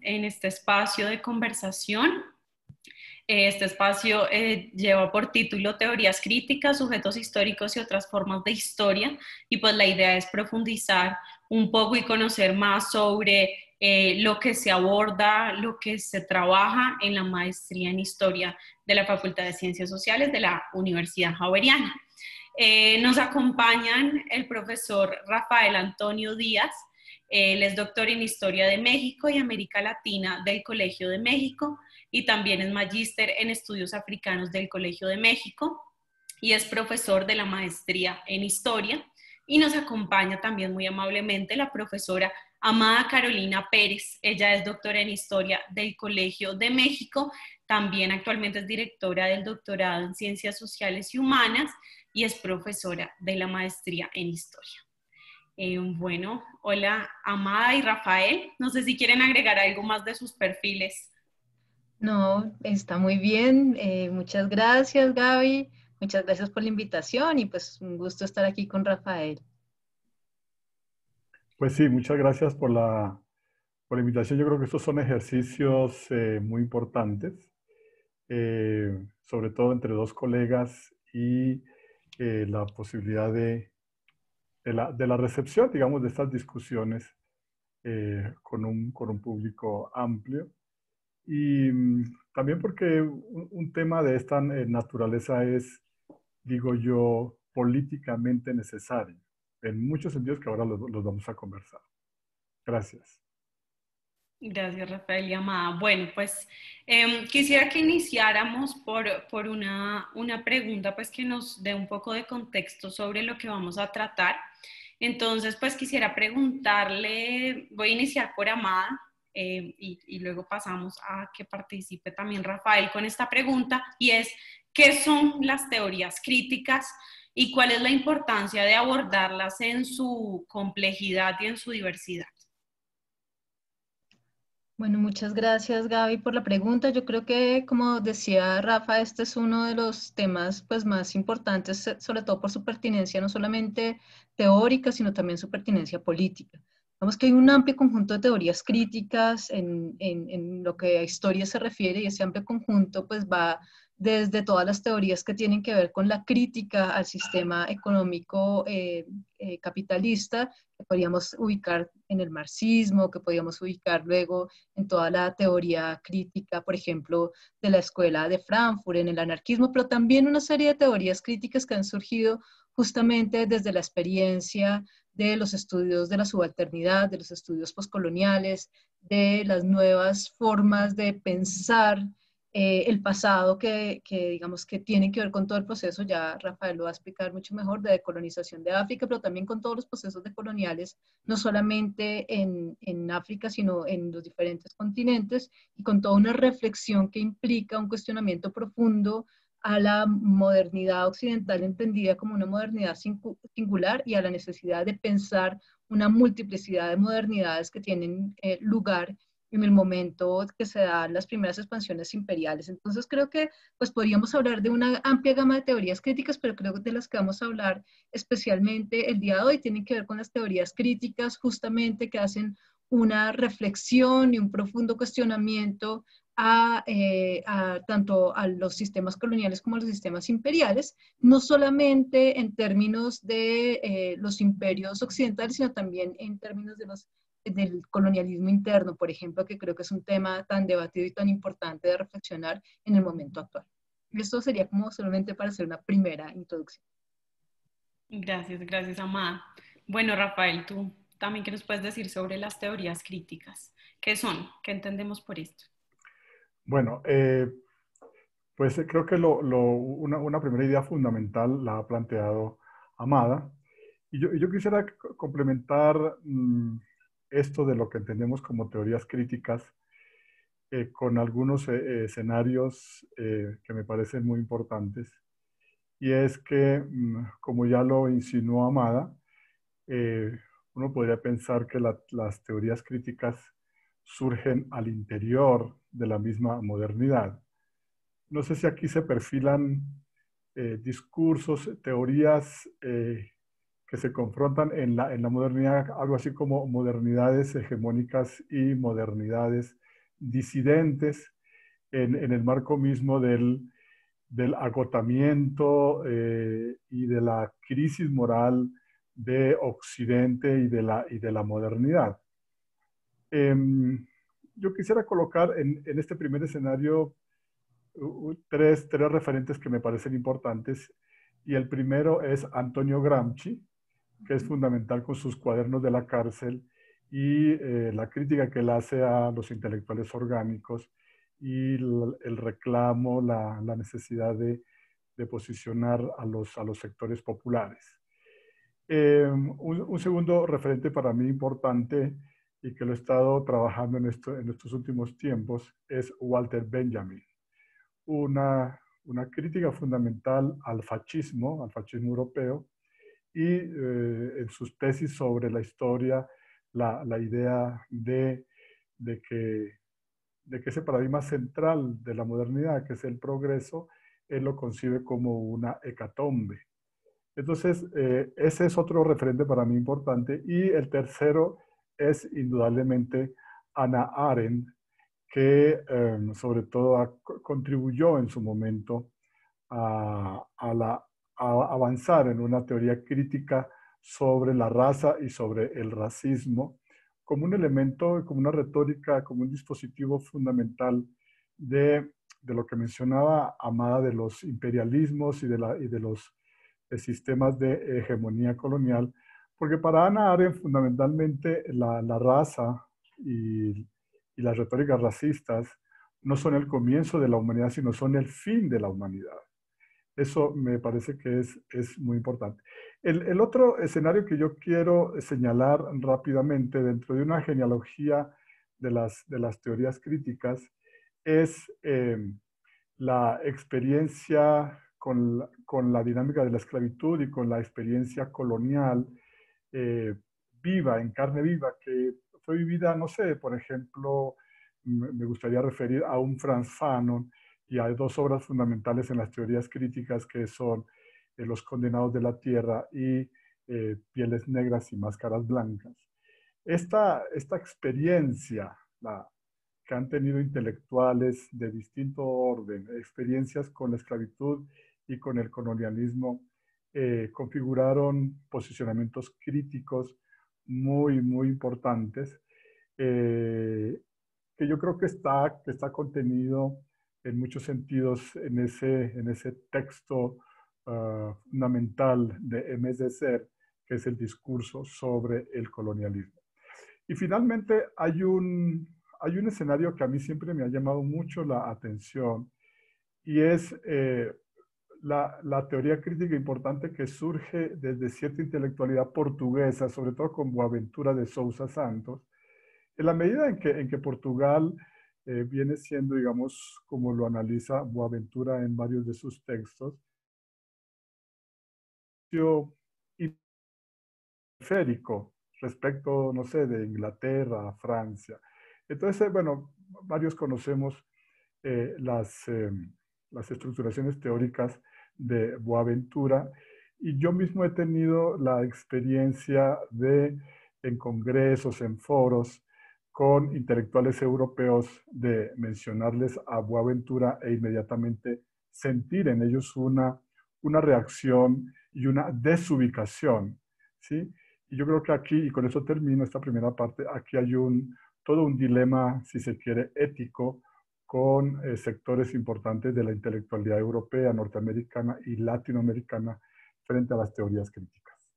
en este espacio de conversación. Este espacio lleva por título Teorías críticas, sujetos históricos y otras formas de historia, y pues la idea es profundizar un poco y conocer más sobre lo que se aborda, lo que se trabaja en la maestría en historia de la Facultad de Ciencias Sociales de la Universidad Javeriana. Nos acompañan el profesor Rafael Antonio Díaz. Él es doctor en Historia de México y América Latina del Colegio de México y también es magíster en Estudios Africanos del Colegio de México y es profesor de la maestría en Historia. Y nos acompaña también muy amablemente la profesora Amada Carolina Pérez. Ella es doctora en Historia del Colegio de México, también actualmente es directora del doctorado en Ciencias Sociales y Humanas y es profesora de la maestría en Historia. Bueno, hola Amada y Rafael, no sé si quieren agregar algo más de sus perfiles. No, está muy bien. Muchas gracias, Gaby. Muchas gracias por la invitación y pues un gusto estar aquí con Rafael. Pues sí, muchas gracias por la invitación. Yo creo que estos son ejercicios muy importantes, sobre todo entre dos colegas y la posibilidad de la recepción, digamos, de estas discusiones con un público amplio. Y también porque un tema de esta naturaleza es, digo yo, políticamente necesario, en muchos sentidos que ahora los vamos a conversar. Gracias. Gracias, Rafael y Amada. Bueno, pues quisiera que iniciáramos por una pregunta pues, que nos dé un poco de contexto sobre lo que vamos a tratar. Entonces, pues quisiera preguntarle, voy a iniciar por Amada y luego pasamos a que participe también Rafael con esta pregunta, y es, ¿qué son las teorías críticas y cuál es la importancia de abordarlas en su complejidad y en su diversidad? Bueno, muchas gracias, Gaby, por la pregunta. Yo creo que, como decía Rafa, este es uno de los temas pues, más importantes, sobre todo por su pertinencia no solamente teórica, sino también su pertinencia política. Vemos que hay un amplio conjunto de teorías críticas en lo que a historia se refiere, y ese amplio conjunto pues, va desde todas las teorías que tienen que ver con la crítica al sistema económico capitalista, que podríamos ubicar en el marxismo, que podríamos ubicar luego en toda la teoría crítica, por ejemplo, de la escuela de Frankfurt, en el anarquismo, pero también una serie de teorías críticas que han surgido justamente desde la experiencia de los estudios de la subalternidad, de los estudios postcoloniales, de las nuevas formas de pensar el pasado digamos que tiene que ver con todo el proceso, ya Rafael lo va a explicar mucho mejor, de decolonización de África, pero también con todos los procesos decoloniales, no solamente en África, sino en los diferentes continentes, y con toda una reflexión que implica un cuestionamiento profundo a la modernidad occidental entendida como una modernidad singular y a la necesidad de pensar una multiplicidad de modernidades que tienen lugar en el momento que se dan las primeras expansiones imperiales. Entonces creo que pues podríamos hablar de una amplia gama de teorías críticas, pero creo que de las que vamos a hablar especialmente el día de hoy tienen que ver con las teorías críticas justamente que hacen una reflexión y un profundo cuestionamiento tanto a los sistemas coloniales como a los sistemas imperiales, no solamente en términos de los imperios occidentales, sino también en términos del colonialismo interno, por ejemplo, que creo que es un tema tan debatido y tan importante de reflexionar en el momento actual. Esto sería como solamente para hacer una primera introducción. Gracias, gracias, Amada. Bueno, Rafael, tú también, ¿qué nos puedes decir sobre las teorías críticas? ¿Qué son? ¿Qué entendemos por esto? Bueno, pues creo que una primera idea fundamental la ha planteado Amada. Y yo quisiera complementar esto de lo que entendemos como teorías críticas con algunos escenarios que me parecen muy importantes. Y es que, como ya lo insinuó Amada, eh, uno podría pensar que las teorías críticas surgen al interior de la misma modernidad. No sé si aquí se perfilan discursos, teorías que se confrontan en la modernidad, algo así como modernidades hegemónicas y modernidades disidentes en el marco mismo del agotamiento y de la crisis moral de Occidente y de la modernidad. Yo quisiera colocar en este primer escenario tres referentes que me parecen importantes, y el primero es Antonio Gramsci, que es fundamental con sus cuadernos de la cárcel y la crítica que él hace a los intelectuales orgánicos y el reclamo, la necesidad de posicionar a los sectores populares. Un segundo referente para mí importante y que lo he estado trabajando en estos últimos tiempos es Walter Benjamin, una crítica fundamental al fascismo europeo, y en sus tesis sobre la historia, la idea de que ese paradigma central de la modernidad, que es el progreso, él lo concibe como una hecatombe. Entonces, ese es otro referente para mí importante. Y el tercero es indudablemente Hannah Arendt, que sobre todo contribuyó en su momento a avanzar en una teoría crítica sobre la raza y sobre el racismo como un elemento, como una retórica, como un dispositivo fundamental de lo que mencionaba Amada, de los imperialismos y de los sistemas de hegemonía colonial, porque para Hannah Arendt fundamentalmente la raza y las retóricas racistas no son el comienzo de la humanidad, sino son el fin de la humanidad. Eso me parece que es muy importante. El otro escenario que yo quiero señalar rápidamente dentro de una genealogía de las teorías críticas es la experiencia con la dinámica de la esclavitud y con la experiencia colonial viva, en carne viva, que fue vivida, no sé, por ejemplo, me gustaría referir a un Frantz Fanon, y hay dos obras fundamentales en las teorías críticas que son Los condenados de la tierra y Pieles negras y máscaras blancas. Esta experiencia que han tenido intelectuales de distinto orden, experiencias con la esclavitud y con el colonialismo, configuraron posicionamientos críticos muy, muy importantes, que yo creo que está contenido en muchos sentidos en ese texto fundamental de Aimé Césaire, que es el discurso sobre el colonialismo. Y finalmente hay un escenario que a mí siempre me ha llamado mucho la atención, y es la teoría crítica importante que surge desde cierta intelectualidad portuguesa, sobre todo con Boaventura de Sousa Santos, en la medida en que Portugal viene siendo, digamos, como lo analiza Boaventura en varios de sus textos, periférico respecto, no sé, de Inglaterra, Francia. Entonces, bueno, varios conocemos las estructuraciones teóricas de Boaventura, y yo mismo he tenido la experiencia en congresos, en foros, con intelectuales europeos, de mencionarles a Boaventura e inmediatamente sentir en ellos una reacción y una desubicación, ¿sí? Y yo creo que aquí, y con eso termino esta primera parte, aquí hay todo un dilema, si se quiere, ético, con sectores importantes de la intelectualidad europea, norteamericana y latinoamericana frente a las teorías críticas.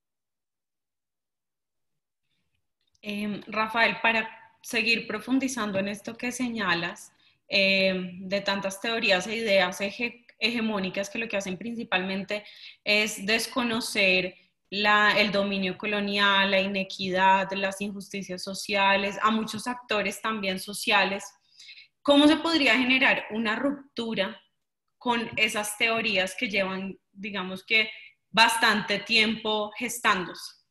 Rafael, para seguir profundizando en esto que señalas, de tantas teorías e ideas hegemónicas que lo que hacen principalmente es desconocer el dominio colonial, la inequidad, las injusticias sociales, a muchos actores también sociales. ¿Cómo se podría generar una ruptura con esas teorías que llevan, digamos que, bastante tiempo gestándose?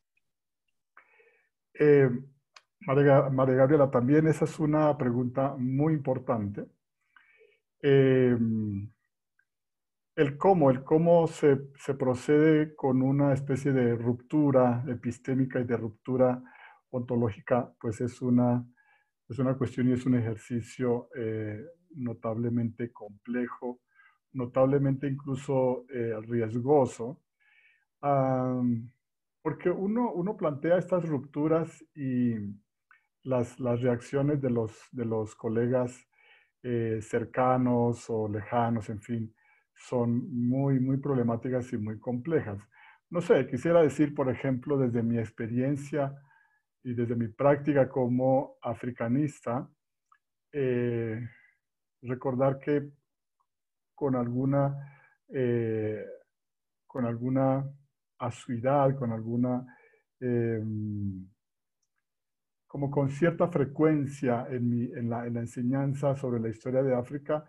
María Gabriela, también esa es una pregunta muy importante. El cómo se procede con una especie de ruptura epistémica y de ruptura ontológica, pues es una es una cuestión y es un ejercicio notablemente complejo, notablemente incluso riesgoso, porque uno plantea estas rupturas y las reacciones de los colegas cercanos o lejanos, en fin, son muy problemáticas y muy complejas. No sé, quisiera decir, por ejemplo, desde mi experiencia y desde mi práctica como africanista, eh, recordar que con alguna, eh, con alguna asiduidad, con alguna, eh, como con cierta frecuencia en la enseñanza sobre la historia de África,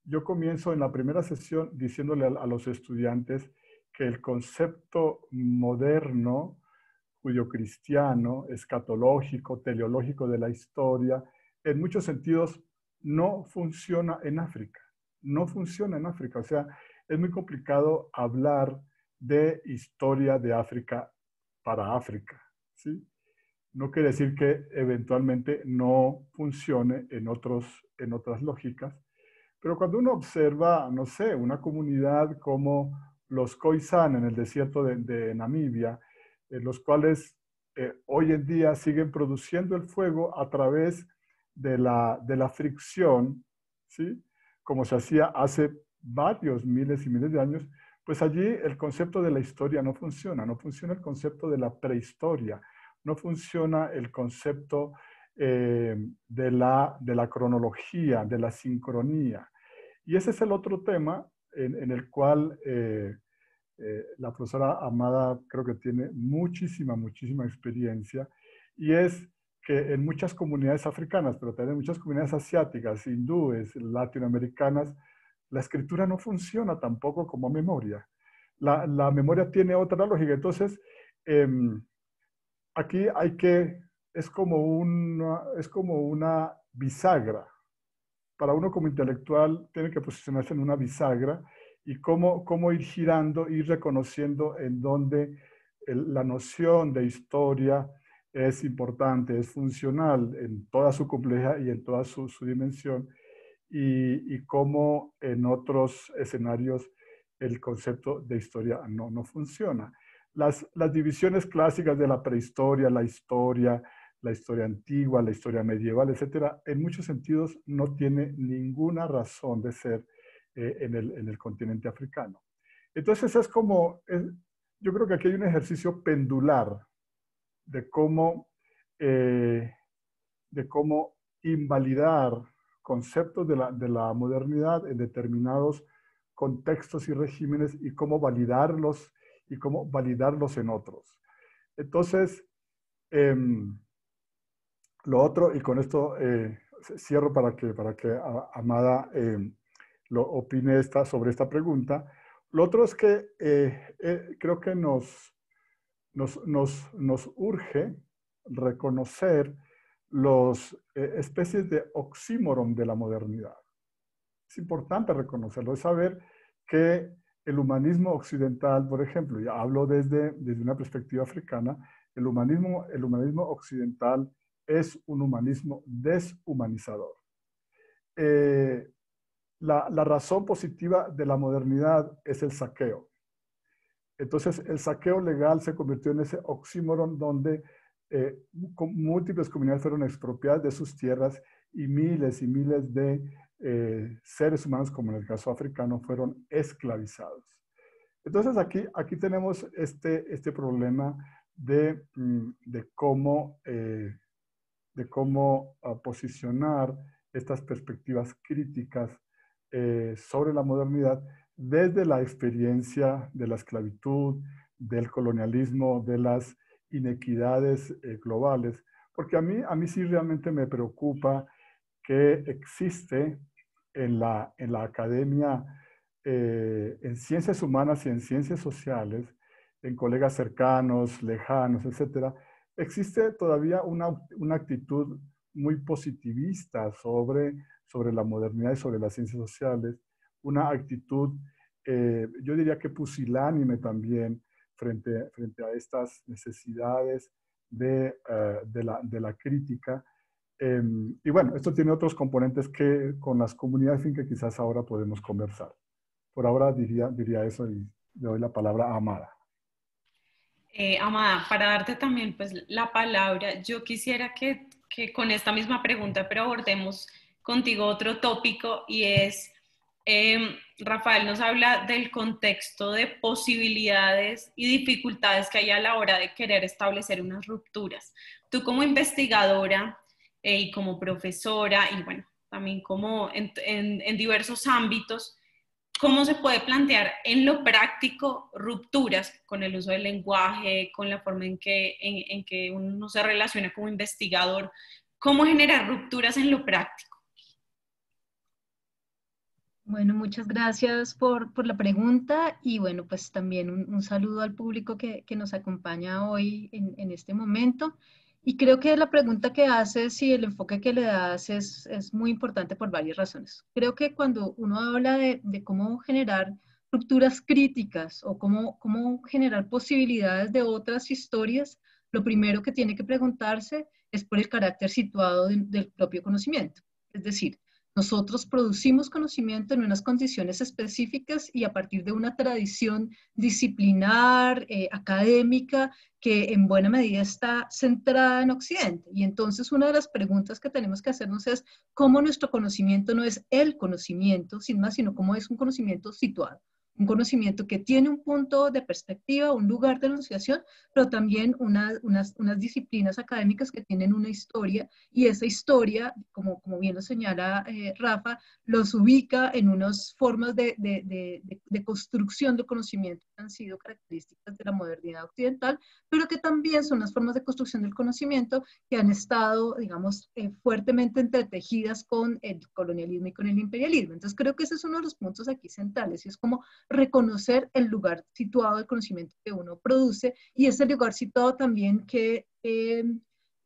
yo comienzo en la primera sesión diciéndole a los estudiantes que el concepto moderno, judio-cristiano, escatológico, teleológico de la historia, en muchos sentidos no funciona en África. No funciona en África. O sea, es muy complicado hablar de historia de África para África, ¿sí? No quiere decir que eventualmente no funcione en otras lógicas, pero cuando uno observa, no sé, una comunidad como los Khoisan en el desierto de Namibia, los cuales hoy en día siguen produciendo el fuego a través de la fricción, ¿sí? Como se hacía hace varios miles y miles de años, pues allí el concepto de la historia no funciona, no funciona el concepto de la prehistoria, no funciona el concepto de la cronología, de la sincronía. Y ese es el otro tema en el cual la profesora Amada creo que tiene muchísima experiencia, y es que en muchas comunidades africanas, pero también en muchas comunidades asiáticas, hindúes, latinoamericanas, la escritura no funciona tampoco como memoria. La memoria tiene otra lógica. Entonces, eh, aquí es como una bisagra. Para uno como intelectual tiene que posicionarse en una bisagra y cómo ir girando, ir reconociendo en dónde la noción de historia es importante, es funcional en toda su complejidad y en toda su dimensión, y cómo en otros escenarios el concepto de historia no funciona. Las divisiones clásicas de la prehistoria, la historia antigua, la historia medieval, etcétera, en muchos sentidos no tiene ninguna razón de ser en el continente africano. Entonces yo creo que aquí hay un ejercicio pendular de eh, de cómo invalidar conceptos de la modernidad en determinados contextos y regímenes y cómo validarlos en otros. Entonces, eh, lo otro, y con esto cierro para que Amada lo opine sobre esta pregunta. Lo otro es que creo que nos urge reconocer los especies de oxímoron de la modernidad. Es importante reconocerlo, es saber que el humanismo occidental, por ejemplo, ya hablo desde una perspectiva africana, el humanismo occidental es un humanismo deshumanizador. Eh, la razón positiva de la modernidad es el saqueo. Entonces, el saqueo legal se convirtió en ese oxímoron donde múltiples comunidades fueron expropiadas de sus tierras y miles de seres humanos, como en el caso africano, fueron esclavizados. Entonces, aquí tenemos este problema de cómo posicionar estas perspectivas críticas sobre la modernidad desde la experiencia de la esclavitud, del colonialismo, de las inequidades globales, porque a mí sí realmente me preocupa que existe en la academia, en ciencias humanas y en ciencias sociales, en colegas cercanos, lejanos, etcétera, existe todavía una actitud muy positivista sobre la modernidad y sobre las ciencias sociales, una actitud, yo diría que pusilánime también, frente a estas necesidades de la crítica, Y bueno, esto tiene otros componentes que con las comunidades fin que quizás ahora podemos conversar. Por ahora diría eso y le doy la palabra a Amada. Amada, para darte también pues la palabra, yo quisiera que con esta misma pregunta, pero abordemos contigo otro tópico y es, Rafael nos habla del contexto de posibilidades y dificultades que hay a la hora de querer establecer unas rupturas. Tú como investigadora y como profesora y bueno, también como en diversos ámbitos, ¿cómo se puede plantear en lo práctico rupturas con el uso del lenguaje, con la forma en que uno se relaciona como investigador? ¿Cómo generar rupturas en lo práctico? Bueno, muchas gracias por la pregunta y bueno, pues también un saludo al público que nos acompaña hoy en este momento. Y creo que la pregunta que haces y el enfoque que le das es muy importante por varias razones. Creo que cuando uno habla de cómo generar rupturas críticas o cómo generar posibilidades de otras historias, lo primero que tiene que preguntarse es por el carácter situado del propio conocimiento. Es decir, nosotros producimos conocimiento en unas condiciones específicas y a partir de una tradición disciplinar, académica, que en buena medida está centrada en Occidente. Y entonces una de las preguntas que tenemos que hacernos es cómo nuestro conocimiento no es el conocimiento, sin más, sino cómo es un conocimiento situado. Un conocimiento que tiene un punto de perspectiva, un lugar de enunciación, pero también unas disciplinas académicas que tienen una historia y esa historia, como bien lo señala Rafa, los ubica en unas formas de construcción del conocimiento que han sido características de la modernidad occidental, pero que también son las formas de construcción del conocimiento que han estado, digamos, fuertemente entretejidas con el colonialismo y con el imperialismo. Entonces creo que ese es uno de los puntos aquí centrales y es como reconocer el lugar situado del conocimiento que uno produce y ese lugar situado también qué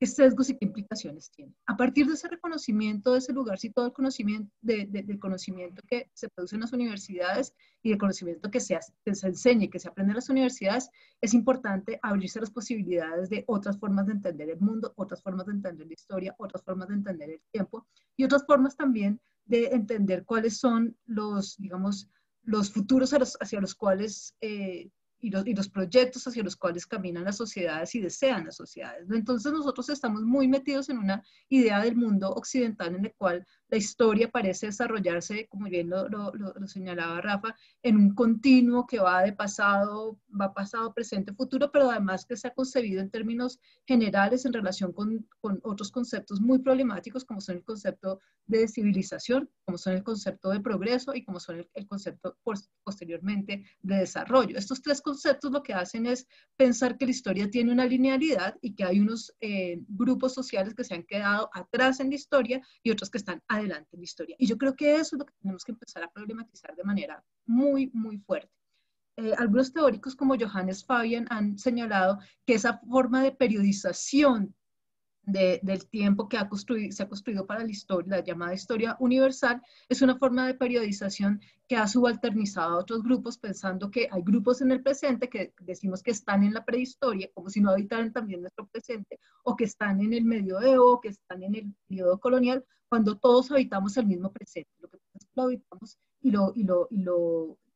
sesgos y qué implicaciones tiene. A partir de ese reconocimiento, de ese lugar situado del conocimiento, del conocimiento que se produce en las universidades y del conocimiento que se enseña y que se aprende en las universidades, es importante abrirse a las posibilidades de otras formas de entender el mundo, otras formas de entender la historia, otras formas de entender el tiempo y otras formas también de entender cuáles son los, digamos, los futuros hacia los cuales y los proyectos hacia los cuales caminan las sociedades y desean las sociedades. Entonces nosotros estamos muy metidos en una idea del mundo occidental en el cual la historia parece desarrollarse, como bien lo señalaba Rafa, en un continuo que va pasado, presente, futuro, pero además que se ha concebido en términos generales en relación con otros conceptos muy problemáticos como son el concepto de civilización, como son el concepto de progreso y como son el concepto posteriormente de desarrollo. Estos tres conceptos lo que hacen es pensar que la historia tiene una linealidad y que hay unos grupos sociales que se han quedado atrás en la historia y otros que están adelante en la historia. Y yo creo que eso es lo que tenemos que empezar a problematizar de manera muy, muy fuerte. Algunos teóricos como Johannes Fabian han señalado que esa forma de periodización del tiempo que se ha construido para la historia, la llamada historia universal, es una forma de periodización que ha subalternizado a otros grupos, pensando que hay grupos en el presente que decimos que están en la prehistoria, como si no habitaran también nuestro presente, o que están en el medioevo, o que están en el periodo colonial, cuando todos habitamos el mismo presente. Lo que pasa es que lo habitamos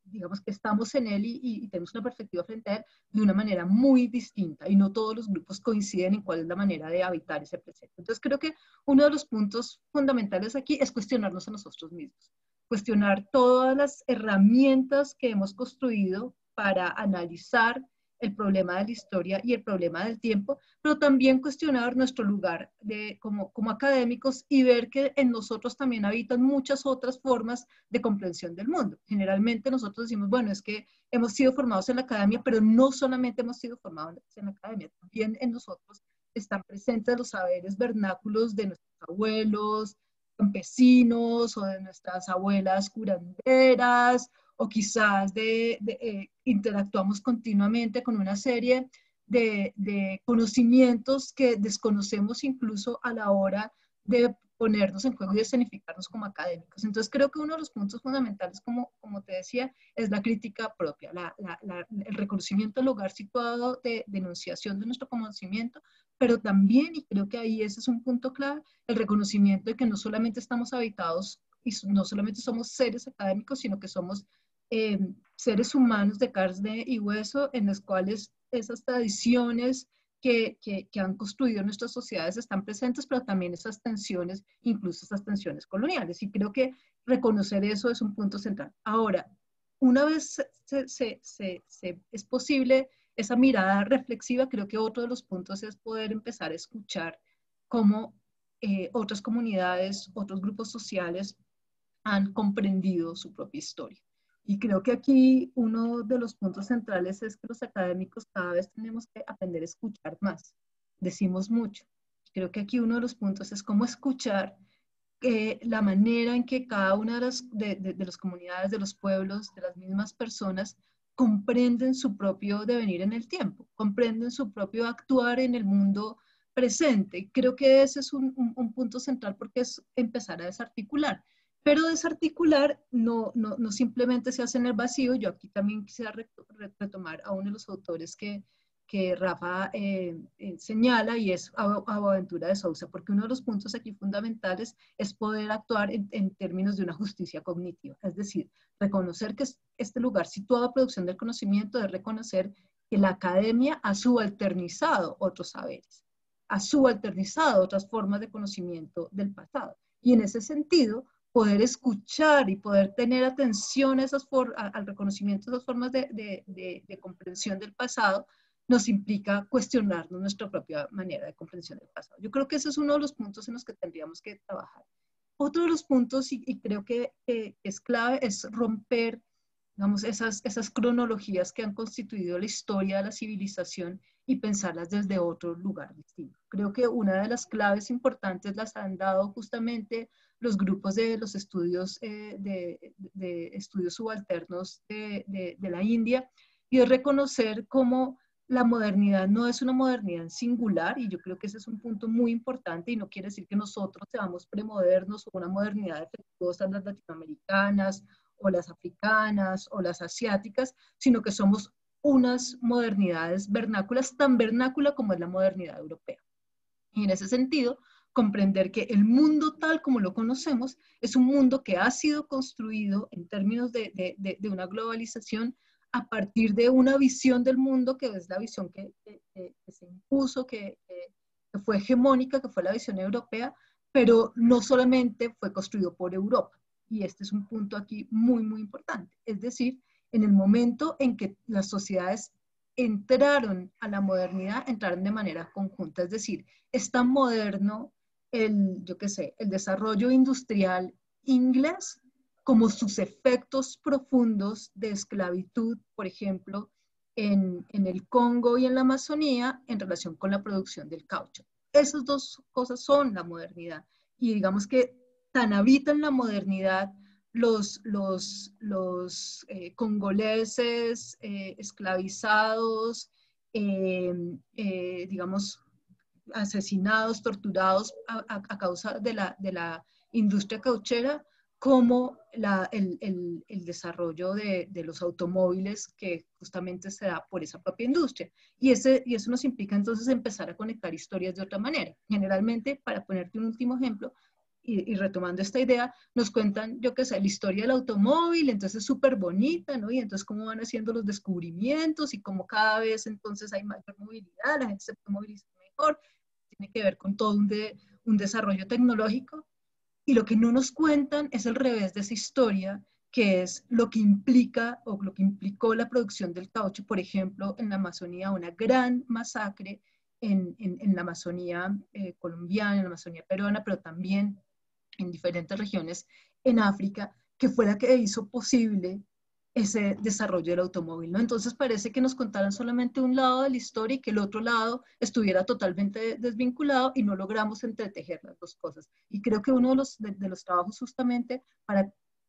digamos que estamos en él y tenemos una perspectiva frente a él de una manera muy distinta y no todos los grupos coinciden en cuál es la manera de habitar ese presente. Entonces creo que uno de los puntos fundamentales aquí es cuestionarnos a nosotros mismos, cuestionar todas las herramientas que hemos construido para analizar el problema de la historia y el problema del tiempo, pero también cuestionar nuestro lugar como académicos y ver que en nosotros también habitan muchas otras formas de comprensión del mundo. Generalmente nosotros decimos, bueno, es que hemos sido formados en la academia, pero no solamente hemos sido formados en la academia, también en nosotros están presentes los saberes vernáculos de nuestros abuelos, campesinos o de nuestras abuelas curanderas, o quizás interactuamos continuamente con una serie de conocimientos que desconocemos incluso a la hora de ponernos en juego y de escenificarnos como académicos. Entonces creo que uno de los puntos fundamentales, como te decía, es la crítica propia, el reconocimiento del lugar situado de denunciación de nuestro conocimiento, pero también, y creo que ahí ese es un punto clave, el reconocimiento de que no solamente estamos habitados y no solamente somos seres académicos, sino que somos seres humanos de carne y hueso en los cuales esas tradiciones que han construido nuestras sociedades están presentes, pero también esas tensiones, incluso esas tensiones coloniales. Y creo que reconocer eso es un punto central. Ahora, una vez es posible esa mirada reflexiva, creo que otro de los puntos es poder empezar a escuchar cómo otras comunidades, otros grupos sociales han comprendido su propia historia. Y creo que aquí uno de los puntos centrales es que los académicos cada vez tenemos que aprender a escuchar más. Decimos mucho. Creo que aquí uno de los puntos es cómo escuchar la manera en que cada una de las comunidades, de los pueblos, de las mismas personas, comprenden su propio devenir en el tiempo, comprenden su propio actuar en el mundo presente. Creo que ese es un punto central porque es empezar a desarticular. Pero desarticular no simplemente se hace en el vacío. Yo aquí también quisiera retomar a uno de los autores que Rafa señala, y es Boaventura de Sousa, porque uno de los puntos aquí fundamentales es poder actuar en términos de una justicia cognitiva, es decir, reconocer que este lugar situado a producción del conocimiento es reconocer que la academia ha subalternizado otros saberes, ha subalternizado otras formas de conocimiento del pasado, y en ese sentido, poder escuchar y poder tener atención a al reconocimiento de esas formas de comprensión del pasado, nos implica cuestionarnos nuestra propia manera de comprensión del pasado. Yo creo que ese es uno de los puntos en los que tendríamos que trabajar. Otro de los puntos, y creo que es clave, es romper, digamos, esas cronologías que han constituido la historia de la civilización y pensarlas desde otro lugar distinto. Creo que una de las claves importantes las han dado justamente los grupos de los estudios, de estudios subalternos de la India, y es reconocer cómo la modernidad no es una modernidad singular, y yo creo que ese es un punto muy importante, y no quiere decir que nosotros seamos premodernos o una modernidad defectuosa en las latinoamericanas, o las africanas, o las asiáticas, sino que somos unas modernidades vernáculas, tan vernácula como es la modernidad europea. Y en ese sentido, comprender que el mundo tal como lo conocemos es un mundo que ha sido construido en términos de una globalización a partir de una visión del mundo que es la visión que se impuso, que fue hegemónica, que fue la visión europea, pero no solamente fue construido por Europa. Y este es un punto aquí muy, muy importante. Es decir, en el momento en que las sociedades entraron a la modernidad, entraron de manera conjunta. Es decir, es tan moderno el desarrollo industrial inglés como sus efectos profundos de esclavitud, por ejemplo, en el Congo y en la Amazonía en relación con la producción del caucho. Esas dos cosas son la modernidad. Y digamos que tan habitan la modernidad los congoleses esclavizados, digamos, asesinados, torturados a causa de la industria cauchera, como el desarrollo de los automóviles que justamente se da por esa propia industria. Y eso nos implica entonces empezar a conectar historias de otra manera. Generalmente, para ponerte un último ejemplo, y retomando esta idea, nos cuentan, yo qué sé, la historia del automóvil, entonces es súper bonita, ¿no? Y entonces cómo van haciendo los descubrimientos y cómo cada vez entonces hay mayor movilidad, la gente se puede movilizar mejor, tiene que ver con todo un desarrollo tecnológico. Y lo que no nos cuentan es el revés de esa historia, que es lo que implica o lo que implicó la producción del caucho, por ejemplo, en la Amazonía, una gran masacre en la Amazonía colombiana, en la Amazonía peruana, pero también en diferentes regiones en África, que fue la que hizo posible ese desarrollo del automóvil, ¿no? Entonces parece que nos contaran solamente un lado de la historia y que el otro lado estuviera totalmente desvinculado y no logramos entretejer las dos cosas. Y creo que uno de los trabajos justamente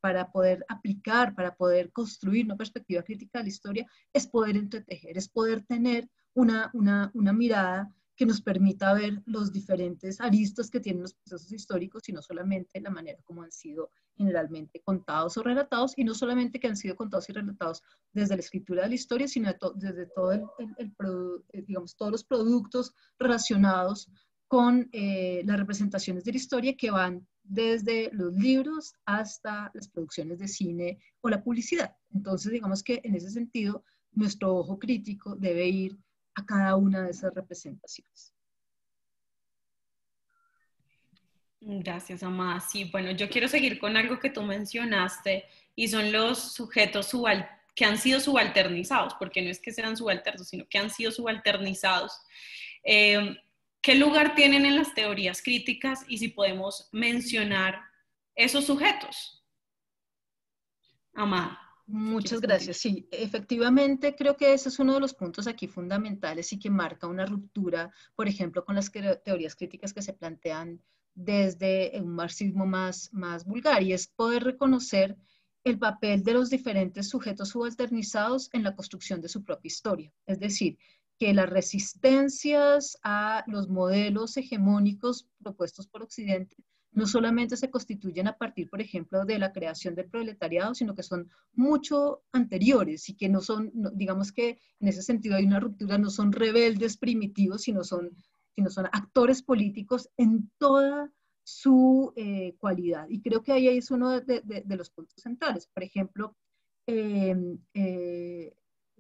para poder aplicar, para poder construir una perspectiva crítica de la historia, es poder entretejer, es poder tener una mirada que nos permita ver los diferentes aristas que tienen los procesos históricos y no solamente la manera como han sido generalmente contados o relatados, y no solamente que han sido contados y relatados desde la escritura de la historia, sino desde todo digamos, todos los productos relacionados con las representaciones de la historia que van desde los libros hasta las producciones de cine o la publicidad. Entonces, digamos que en ese sentido, nuestro ojo crítico debe ir a cada una de esas representaciones. Gracias, Amada. Sí, bueno, yo quiero seguir con algo que tú mencionaste y son los sujetos que han sido subalternizados, porque no es que sean subalternos, sino que han sido subalternizados. ¿Qué lugar tienen en las teorías críticas y si podemos mencionar esos sujetos? Amada. Muchas gracias. Sí, efectivamente creo que ese es uno de los puntos aquí fundamentales y que marca una ruptura, por ejemplo, con las teorías críticas que se plantean desde un marxismo más vulgar, y es poder reconocer el papel de los diferentes sujetos subalternizados en la construcción de su propia historia. Es decir, que las resistencias a los modelos hegemónicos propuestos por Occidente no solamente se constituyen a partir, por ejemplo, de la creación del proletariado, sino que son mucho anteriores y que no son, digamos que en ese sentido hay una ruptura, no son rebeldes primitivos, sino son actores políticos en toda su cualidad. Y creo que ahí es uno de los puntos centrales. Por ejemplo,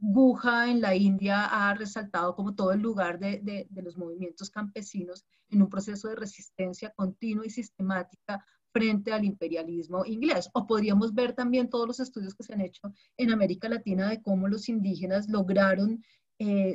Guja en la India ha resaltado como todo el lugar de los movimientos campesinos en un proceso de resistencia continua y sistemática frente al imperialismo inglés. O podríamos ver también todos los estudios que se han hecho en América Latina de cómo los indígenas lograron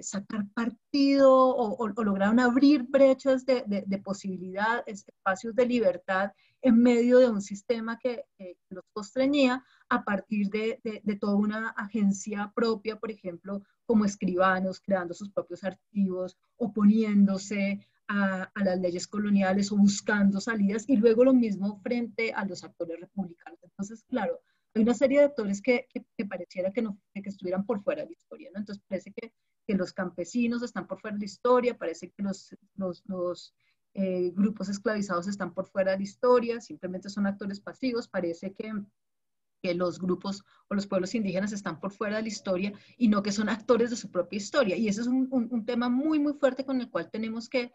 sacar partido o lograron abrir brechas de posibilidad, espacios de libertad en medio de un sistema que los constreñía a partir de toda una agencia propia, por ejemplo, como escribanos, creando sus propios archivos, oponiéndose a las leyes coloniales o buscando salidas, y luego lo mismo frente a los actores republicanos. Entonces, claro, hay una serie de actores que pareciera que estuvieran por fuera de la historia, ¿no? Entonces parece que los campesinos están por fuera de la historia, parece que los grupos esclavizados están por fuera de la historia, simplemente son actores pasivos, parece que los grupos o los pueblos indígenas están por fuera de la historia y no que son actores de su propia historia. Y ese es un tema muy fuerte con el cual tenemos que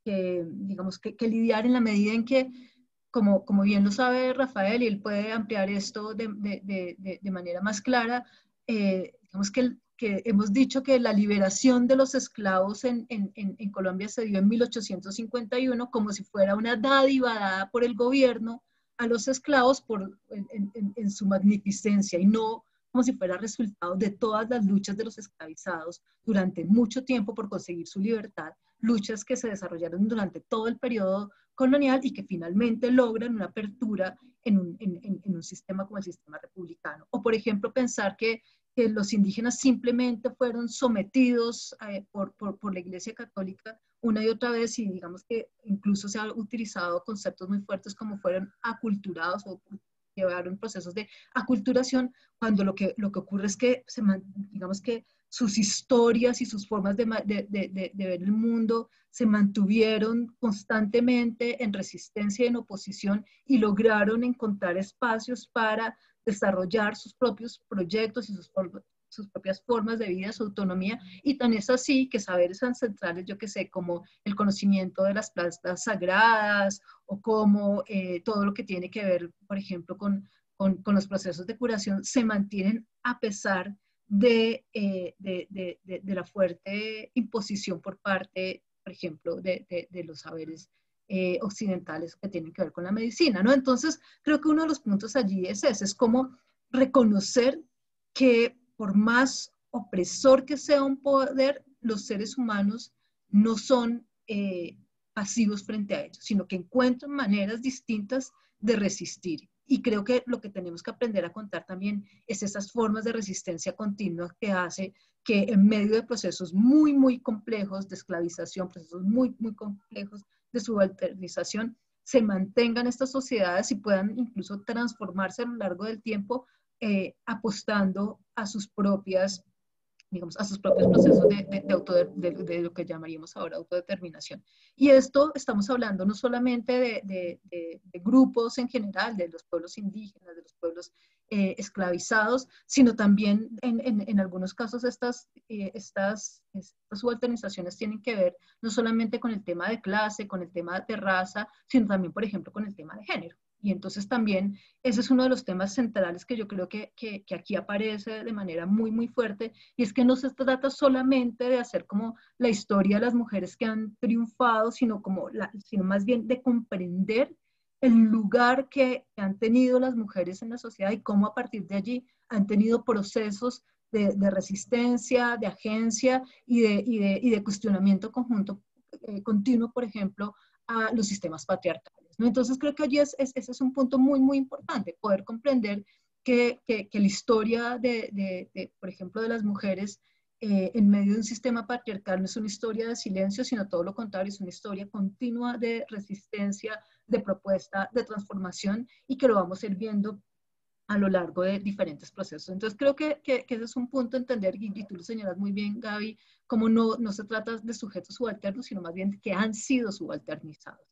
digamos, que lidiar en la medida en que, como bien lo sabe Rafael, y él puede ampliar esto de manera más clara, digamos que hemos dicho que la liberación de los esclavos en Colombia se dio en 1851 como si fuera una dádiva dada por el gobierno a los esclavos en su magnificencia, y no como si fuera resultado de todas las luchas de los esclavizados durante mucho tiempo por conseguir su libertad, luchas que se desarrollaron durante todo el periodo colonial y que finalmente logran una apertura en un sistema como el sistema republicano. O, por ejemplo, pensar que los indígenas simplemente fueron sometidos por la Iglesia Católica una y otra vez, y digamos que incluso se han utilizado conceptos muy fuertes como fueron aculturados o llevaron procesos de aculturación, cuando lo que ocurre es que digamos que sus historias y sus formas de ver el mundo se mantuvieron constantemente en resistencia y en oposición, y lograron encontrar espacios para desarrollar sus propios proyectos y sus propias formas de vida, su autonomía, y tan es así que saberes ancestrales, yo que sé, como el conocimiento de las plantas sagradas o como todo lo que tiene que ver, por ejemplo, con los procesos de curación, se mantienen a pesar de la fuerte imposición por parte, por ejemplo, de los saberes occidentales que tienen que ver con la medicina, ¿no? Entonces, creo que uno de los puntos allí es ese, es como reconocer que por más opresor que sea un poder, los seres humanos no son pasivos frente a ellos, sino que encuentran maneras distintas de resistir. Y creo que lo que tenemos que aprender a contar también es esas formas de resistencia continua que hace que en medio de procesos muy complejos de esclavización, procesos muy complejos de subalternización, se mantengan estas sociedades y puedan incluso transformarse a lo largo del tiempo, apostando a sus propias digamos, a sus propios procesos de lo que llamaríamos ahora autodeterminación. Y esto estamos hablando no solamente de grupos en general, de los pueblos indígenas, de los pueblos esclavizados, sino también en algunos casos estas subalternizaciones tienen que ver no solamente con el tema de clase, con el tema de raza, sino también, por ejemplo, con el tema de género. Y entonces también ese es uno de los temas centrales que yo creo que aquí aparece de manera muy, muy fuerte, y es que no se trata solamente de hacer como la historia de las mujeres que han triunfado, sino más bien de comprender el lugar que han tenido las mujeres en la sociedad y cómo a partir de allí han tenido procesos de resistencia, de agencia y de cuestionamiento conjunto, continuo, por ejemplo, a los sistemas patriarcales, ¿no? Entonces creo que allí ese es un punto muy, muy importante, poder comprender que la historia por ejemplo, de las mujeres en medio de un sistema patriarcal no es una historia de silencio, sino todo lo contrario, es una historia continua de resistencia, de propuesta, de transformación, y que lo vamos a ir viendo a lo largo de diferentes procesos. Entonces creo que ese es un punto a entender, y tú lo señalas muy bien, Gaby, como no se trata de sujetos subalternos, sino más bien que han sido subalternizados.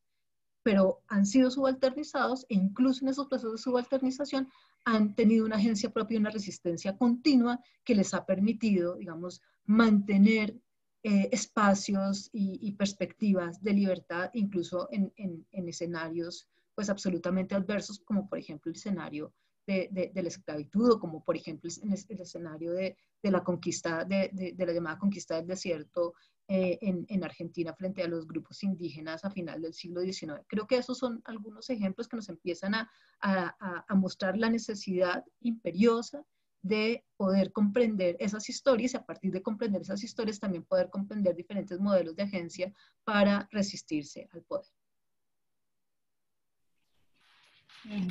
Pero han sido subalternizados e incluso en esos procesos de subalternización han tenido una agencia propia, una resistencia continua que les ha permitido, digamos, mantener espacios y perspectivas de libertad, incluso en escenarios pues absolutamente adversos, como por ejemplo el escenario de la esclavitud, o como por ejemplo el escenario de la conquista, de la llamada conquista del desierto en Argentina frente a los grupos indígenas a final del siglo XIX. Creo que esos son algunos ejemplos que nos empiezan a mostrar la necesidad imperiosa de poder comprender esas historias, y a partir de comprender esas historias también poder comprender diferentes modelos de agencia para resistirse al poder.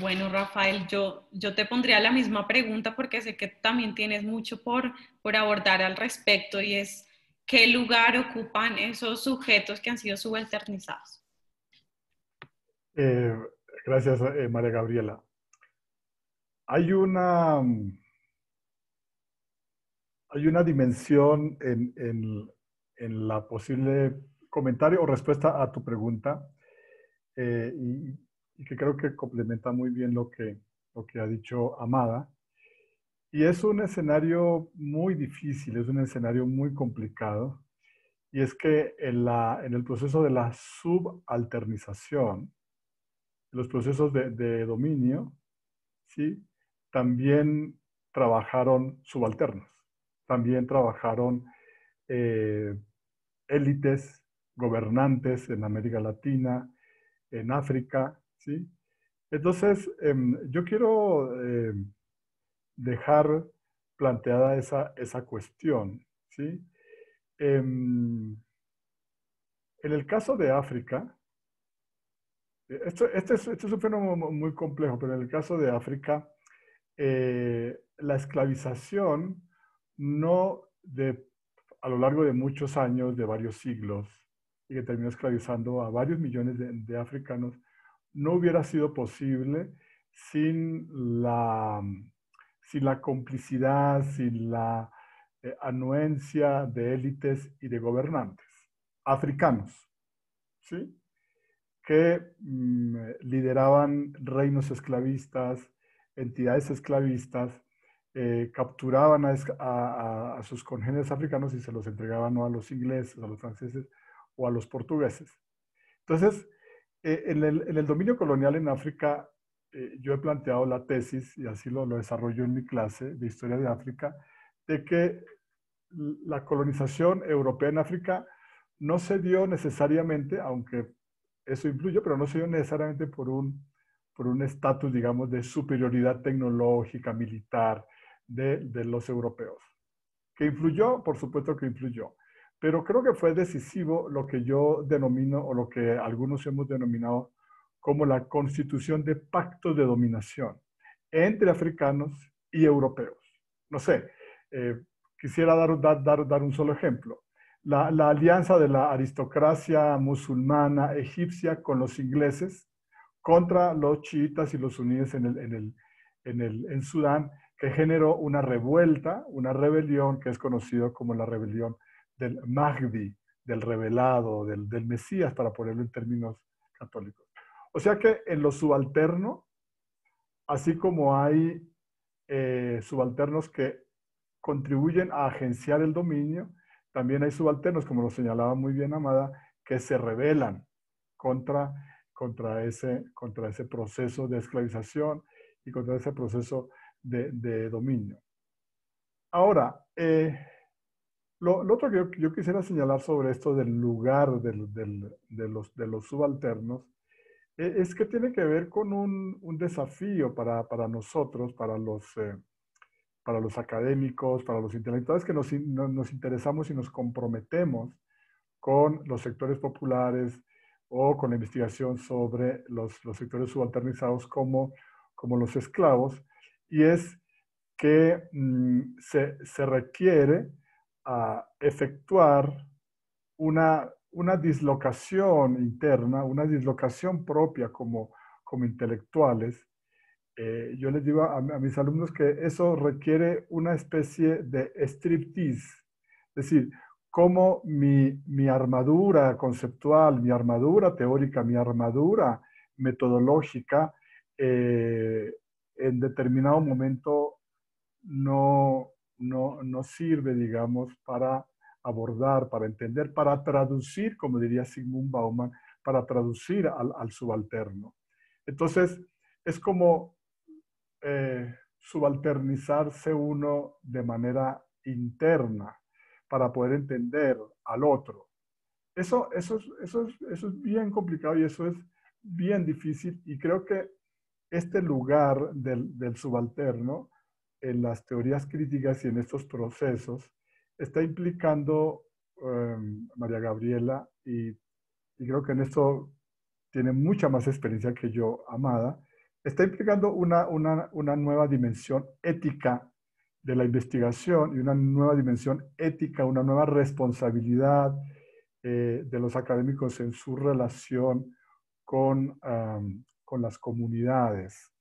Bueno, Rafael, yo te pondría la misma pregunta porque sé que también tienes mucho por abordar al respecto, y es ¿qué lugar ocupan esos sujetos que han sido subalternizados? Eh, Gracias, María Gabriela. Hay una dimensión en la posible comentario o respuesta a tu pregunta, y que creo que complementa muy bien lo que ha dicho Amada. Y es un escenario muy difícil, es un escenario muy complicado. Y es que en el proceso de la subalternización, los procesos de dominio, ¿sí? También trabajaron subalternos, también trabajaron élites, gobernantes en América Latina, en África, ¿sí? Entonces, yo quiero dejar planteada esa cuestión, ¿sí? En el caso de África, este es un fenómeno muy complejo, pero en el caso de África, la esclavización no a lo largo de muchos años, de varios siglos, y que terminó esclavizando a varios millones de africanos, no hubiera sido posible sin la complicidad, sin la anuencia de élites y de gobernantes africanos, ¿sí? Que lideraban reinos esclavistas, entidades esclavistas, capturaban a sus congéneres africanos y se los entregaban o a los ingleses, a los franceses o a los portugueses. Entonces, en el dominio colonial en África, yo he planteado la tesis, y así lo desarrollo en mi clase de Historia de África, de que la colonización europea en África no se dio necesariamente, aunque eso influye, pero no se dio necesariamente por un estatus, digamos, de superioridad tecnológica, militar de los europeos. ¿Que influyó? Por supuesto que influyó. Pero creo que fue decisivo lo que yo denomino, o lo que algunos hemos denominado como la constitución de pactos de dominación entre africanos y europeos. No sé, quisiera dar un solo ejemplo. La alianza de la aristocracia musulmana egipcia con los ingleses contra los chiitas y los suníes en Sudán, que generó una revuelta, una rebelión que es conocido como la rebelión del Mahdi, del revelado, del Mesías, para ponerlo en términos católicos. O sea que en lo subalterno, así como hay subalternos que contribuyen a agenciar el dominio, también hay subalternos, como lo señalaba muy bien Amada, que se rebelan contra, contra ese proceso de esclavización y contra ese proceso de dominio. Ahora, lo otro que yo quisiera señalar sobre esto del lugar de los subalternos es que tiene que ver con un desafío para nosotros, para los académicos, para los intelectuales que nos interesamos y nos comprometemos con los sectores populares o con la investigación sobre los sectores subalternizados como los esclavos, y es que se requiere efectuar una dislocación interna, una dislocación propia como intelectuales. Yo les digo a mis alumnos que eso requiere una especie de striptease, es decir, cómo mi armadura conceptual, mi armadura teórica, mi armadura metodológica, en determinado momento no sirve, digamos, para abordar, para entender, para traducir, como diría Zygmunt Bauman, para traducir al subalterno. Entonces, es como subalternizarse uno de manera interna para poder entender al otro. Eso es bien complicado y eso es bien difícil, y creo que este lugar del subalterno en las teorías críticas y en estos procesos está implicando María Gabriela, y creo que en esto tiene mucha más experiencia que yo, Amada, está implicando una nueva dimensión ética de la investigación y una nueva dimensión ética, una nueva responsabilidad de los académicos en su relación con las comunidades,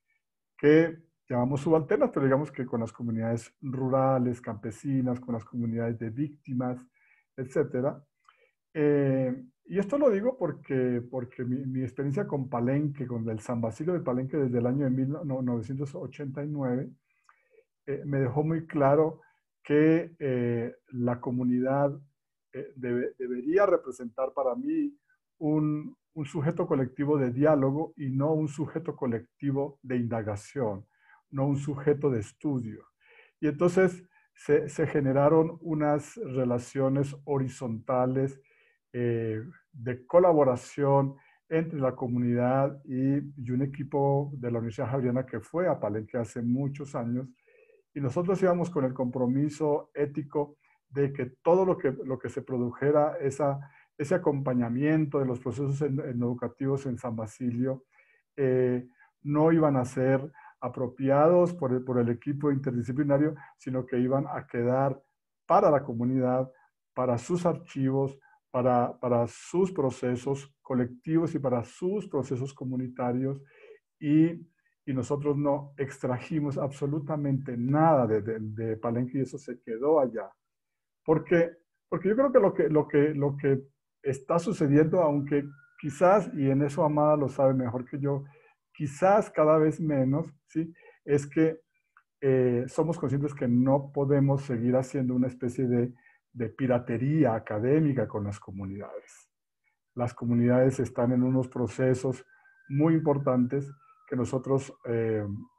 que llamamos subalternas, pero digamos que con las comunidades rurales, campesinas, con las comunidades de víctimas, etcétera. Y esto lo digo porque mi experiencia con Palenque, con el San Basilio de Palenque desde el año de 1989, me dejó muy claro que la comunidad debería representar para mí un sujeto colectivo de diálogo y no un sujeto colectivo de indagación, no un sujeto de estudio. Y entonces se generaron unas relaciones horizontales de colaboración entre la comunidad y un equipo de la Universidad Javeriana que fue a Palenque hace muchos años, y nosotros íbamos con el compromiso ético de que todo lo que se produjera, ese acompañamiento de los procesos educativos en San Basilio, no iban a ser apropiados por el equipo interdisciplinario, sino que iban a quedar para la comunidad, para sus archivos, para sus procesos colectivos y para sus procesos comunitarios, y nosotros no extrajimos absolutamente nada de Palenque, y eso se quedó allá. Porque yo creo que lo que está sucediendo, aunque quizás, y en eso Amada lo sabe mejor que yo, quizás cada vez menos, ¿sí? Es que somos conscientes que no podemos seguir haciendo una especie de piratería académica con las comunidades. Las comunidades están en unos procesos muy importantes que nosotros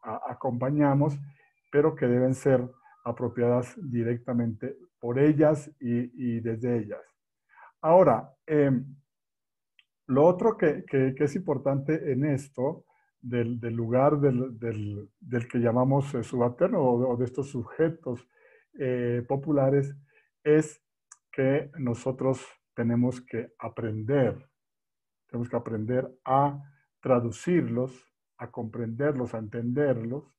acompañamos, pero que deben ser apropiadas directamente por ellas y desde ellas. Ahora, lo otro que es importante en esto, del lugar del que llamamos subalterno o de estos sujetos populares, es que nosotros tenemos que aprender a traducirlos, a comprenderlos, a entenderlos,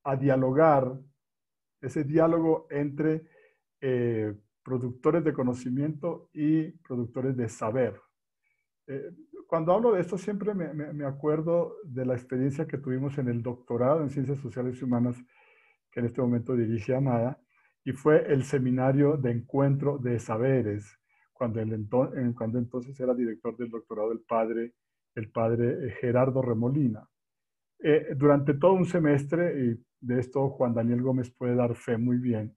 a dialogar, ese diálogo entre productores de conocimiento y productores de saber. Cuando hablo de esto siempre me acuerdo de la experiencia que tuvimos en el doctorado en Ciencias Sociales y Humanas, que en este momento dirige Amada, y fue el seminario de encuentro de saberes, cuando entonces era director del doctorado el padre Gerardo Remolina. Durante todo un semestre, y de esto Juan Daniel Gómez puede dar fe muy bien,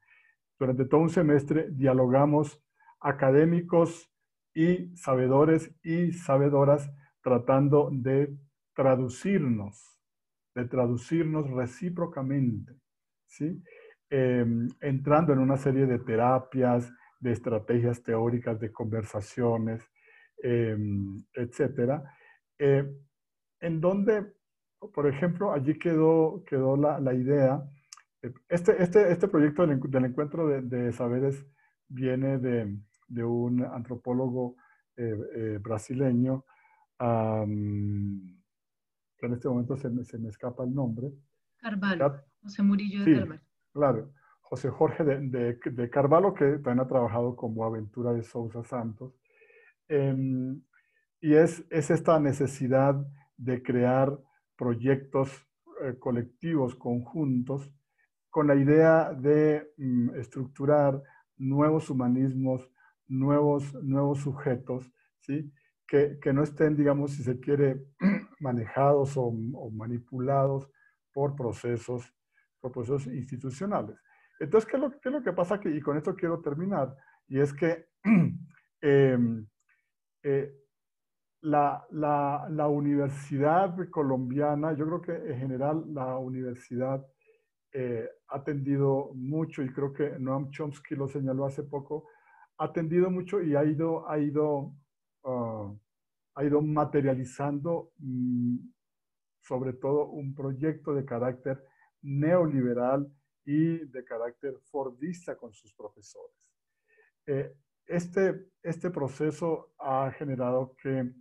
durante todo un semestre dialogamos académicos y sabedores y sabedoras tratando de traducirnos recíprocamente, ¿sí? Entrando en una serie de terapias, de estrategias teóricas, de conversaciones, etcétera, en donde, por ejemplo, allí quedó la idea. Este proyecto del encuentro de saberes viene de un antropólogo brasileño, que en este momento se me escapa el nombre. Carvalho, José Murillo de Sí, Carvalho. claro. José Jorge de Carvalho, que también ha trabajado como Aventura de Sousa Santos. Y es esta necesidad de crear proyectos colectivos, conjuntos, con la idea de estructurar nuevos humanismos, nuevos sujetos, ¿sí? Que no estén, digamos, si se quiere, manejados o manipulados por procesos institucionales. Entonces, ¿qué es lo que pasa aquí? Y con esto quiero terminar, y es que la universidad colombiana, yo creo que en general la universidad ha tendido mucho, y creo que Noam Chomsky lo señaló hace poco, ha tendido mucho y ha ido materializando sobre todo un proyecto de carácter neoliberal y de carácter fordista con sus profesores. Este proceso ha generado que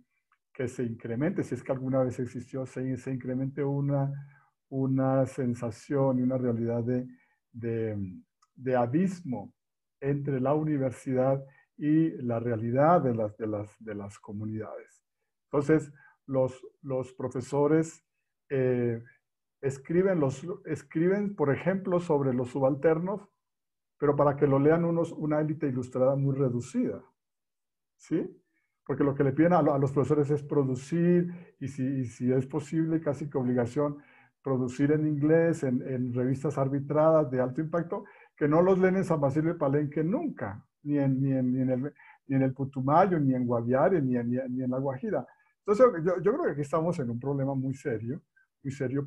se incremente, si es que alguna vez existió, se incremente una sensación y una realidad de abismo entre la universidad y la realidad de las comunidades. Entonces, los profesores escriben, por ejemplo, sobre los subalternos, pero para que lo lean una élite ilustrada muy reducida, ¿sí? Porque lo que le piden a los profesores es producir, y si es posible, casi que obligación, producir en inglés, en revistas arbitradas de alto impacto, que no los leen en San Basilio de Palenque nunca, ni en el Putumayo, ni en Guaviare, ni en La Guajira. Entonces, yo creo que aquí estamos en un problema muy serio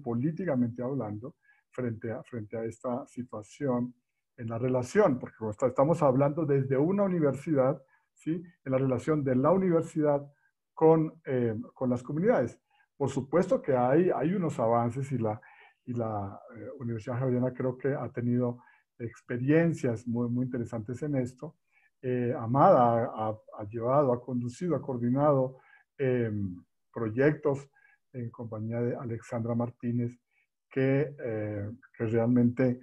políticamente hablando, frente a esta situación en la relación, porque estamos hablando desde una universidad, ¿sí? En la relación de la universidad con las comunidades. Por supuesto que hay unos avances, y la Universidad Javeriana creo que ha tenido experiencias muy interesantes en esto. Amada ha llevado, ha conducido, ha coordinado proyectos en compañía de Alexandra Martínez que realmente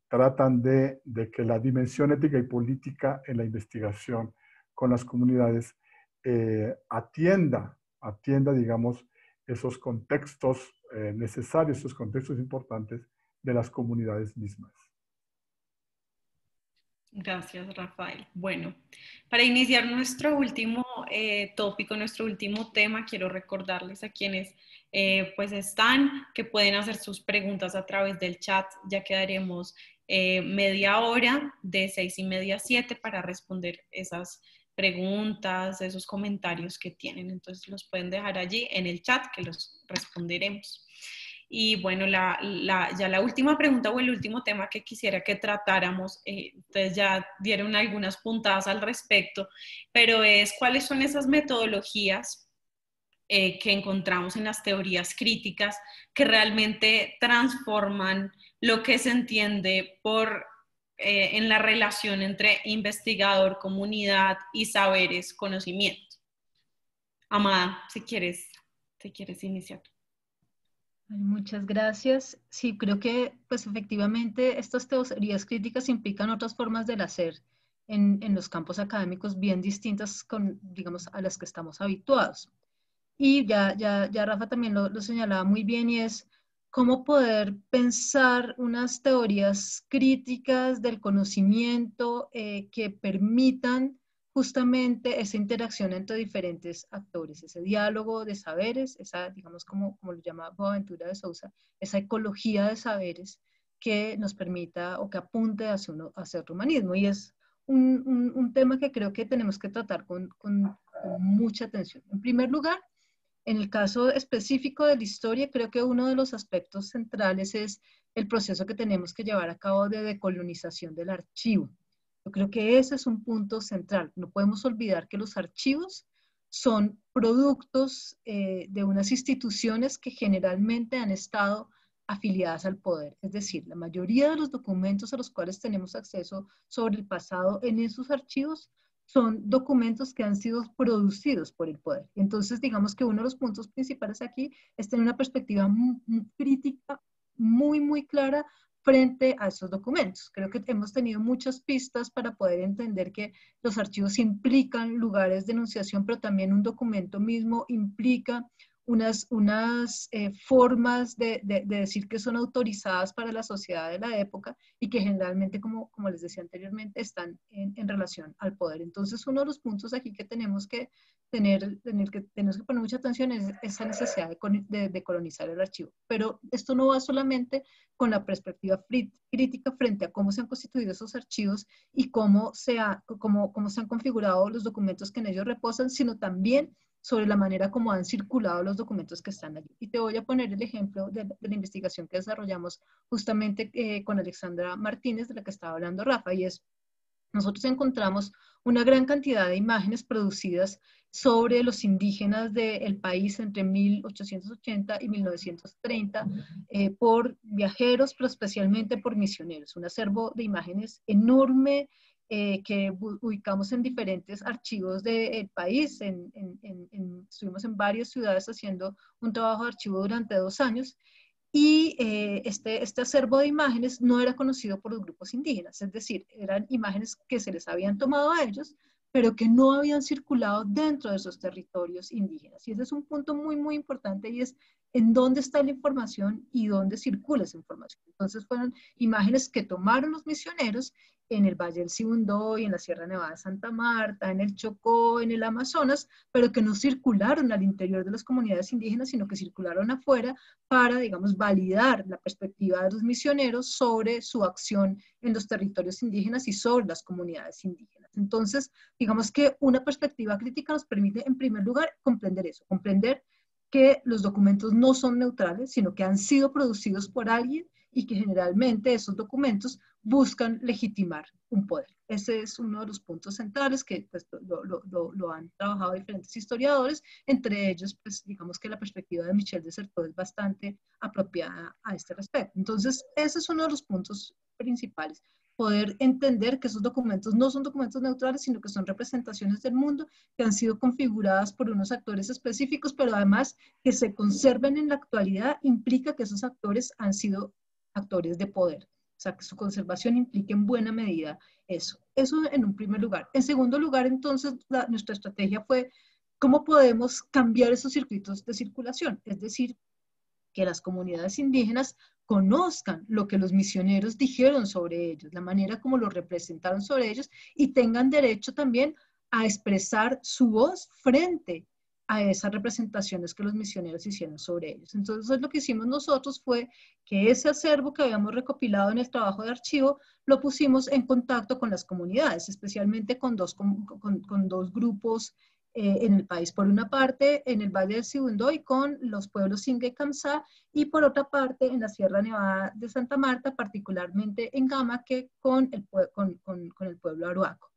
tratan de que la dimensión ética y política en la investigación con las comunidades atienda, digamos, esos contextos necesarios, esos contextos importantes de las comunidades mismas. Gracias, Rafael. Bueno, para iniciar nuestro último tópico, nuestro último tema, quiero recordarles a quienes pues están que pueden hacer sus preguntas a través del chat. Ya quedaremos media hora de 6:30 a 7 para responder esas preguntas, esos comentarios que tienen. Entonces los pueden dejar allí en el chat que los responderemos. Y bueno, ya la última pregunta o el último tema que quisiera que tratáramos, ustedes ya dieron algunas puntadas al respecto, pero es cuáles son esas metodologías que encontramos en las teorías críticas que realmente transforman lo que se entiende en la relación entre investigador, comunidad y saberes, conocimiento. Amada, si quieres iniciar. Muchas gracias. Sí, creo que pues efectivamente estas teorías críticas implican otras formas del hacer en los campos académicos bien distintas digamos, a las que estamos habituados. Y ya Rafa también lo señalaba muy bien, y es cómo poder pensar unas teorías críticas del conocimiento que permitan justamente esa interacción entre diferentes actores, ese diálogo de saberes, esa, digamos, como lo llama Boaventura de Sousa, esa ecología de saberes que nos permita o que apunte hacia otro humanismo. Y es un tema que creo que tenemos que tratar con mucha atención. En primer lugar, en el caso específico de la historia, creo que uno de los aspectos centrales es el proceso que tenemos que llevar a cabo de decolonización del archivo. Yo creo que ese es un punto central. No podemos olvidar que los archivos son productos de unas instituciones que generalmente han estado afiliadas al poder. Es decir, la mayoría de los documentos a los cuales tenemos acceso sobre el pasado en esos archivos son documentos que han sido producidos por el poder. Entonces, digamos que uno de los puntos principales aquí es tener una perspectiva crítica muy clara frente a esos documentos. Creo que hemos tenido muchas pistas para poder entender que los archivos implican lugares de enunciación, pero también un documento mismo implica unas formas de decir que son autorizadas para la sociedad de la época y que generalmente, como les decía anteriormente, están en relación al poder. Entonces, uno de los puntos aquí que tenemos que poner mucha atención es esa necesidad de colonizar el archivo. Pero esto no va solamente con la perspectiva crítica frente a cómo se han constituido esos archivos y cómo se han configurado los documentos que en ellos reposan, sino también sobre la manera como han circulado los documentos que están allí. Y te voy a poner el ejemplo de la investigación que desarrollamos justamente con Alexandra Martínez, de la que estaba hablando Rafa, y es, nosotros encontramos una gran cantidad de imágenes producidas sobre los indígenas del país entre 1880 y 1930 por viajeros, pero especialmente por misioneros. Un acervo de imágenes enorme que ubicamos en diferentes archivos del país. Estuvimos en varias ciudades haciendo un trabajo de archivo durante 2 años. Y este acervo de imágenes no era conocido por los grupos indígenas, es decir, eran imágenes que se les habían tomado a ellos, pero que no habían circulado dentro de esos territorios indígenas. Y ese es un punto muy importante, y es en dónde está la información y dónde circula esa información. Entonces fueron imágenes que tomaron los misioneros en el Valle del Sibundoy, en la Sierra Nevada de Santa Marta, en el Chocó, en el Amazonas, pero que no circularon al interior de las comunidades indígenas, sino que circularon afuera para, digamos, validar la perspectiva de los misioneros sobre su acción en los territorios indígenas y sobre las comunidades indígenas. Entonces, digamos que una perspectiva crítica nos permite, en primer lugar, comprender eso, comprender que los documentos no son neutrales, sino que han sido producidos por alguien y que generalmente esos documentos buscan legitimar un poder. Ese es uno de los puntos centrales que pues, lo han trabajado diferentes historiadores, entre ellos, pues digamos que la perspectiva de Michel de Certeau es bastante apropiada a este respecto. Entonces, ese es uno de los puntos principales, poder entender que esos documentos no son documentos neutrales, sino que son representaciones del mundo que han sido configuradas por unos actores específicos, pero además que se conserven en la actualidad implica que esos actores han sido actores de poder. O sea, que su conservación implique en buena medida eso. Eso en un primer lugar. En segundo lugar, entonces, nuestra estrategia fue cómo podemos cambiar esos circuitos de circulación. Es decir, que las comunidades indígenas conozcan lo que los misioneros dijeron sobre ellos, la manera como lo representaron sobre ellos, y tengan derecho también a expresar su voz frente a esas representaciones que los misioneros hicieron sobre ellos. Entonces, lo que hicimos nosotros fue que ese acervo que habíamos recopilado en el trabajo de archivo lo pusimos en contacto con las comunidades, especialmente con dos grupos en el país. Por una parte, en el Valle del Sibundoy con los pueblos Inga y Kamsá, y por otra parte, en la Sierra Nevada de Santa Marta, particularmente en Gama, que con el pueblo Aruaco.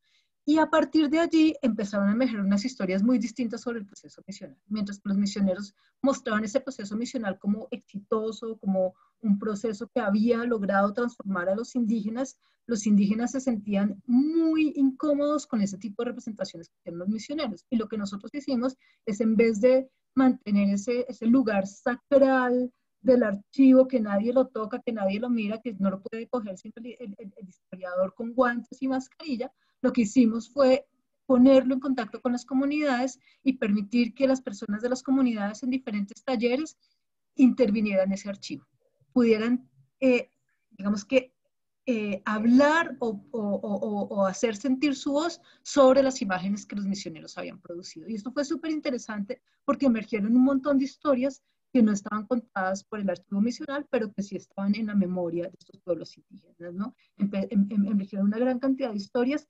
Y a partir de allí empezaron a emerger unas historias muy distintas sobre el proceso misional. Mientras que los misioneros mostraban ese proceso misional como exitoso, como un proceso que había logrado transformar a los indígenas se sentían muy incómodos con ese tipo de representaciones que tienen los misioneros. Y lo que nosotros hicimos es, en vez de mantener ese lugar sacral del archivo, que nadie lo toca, que nadie lo mira, que no lo puede coger siempre el historiador con guantes y mascarilla, lo que hicimos fue ponerlo en contacto con las comunidades y permitir que las personas de las comunidades en diferentes talleres intervinieran en ese archivo. pudieran, digamos que, hablar o hacer sentir su voz sobre las imágenes que los misioneros habían producido. Y esto fue súper interesante porque emergieron un montón de historias que no estaban contadas por el archivo misional, pero que sí estaban en la memoria de estos pueblos indígenas, ¿no? Emergieron una gran cantidad de historias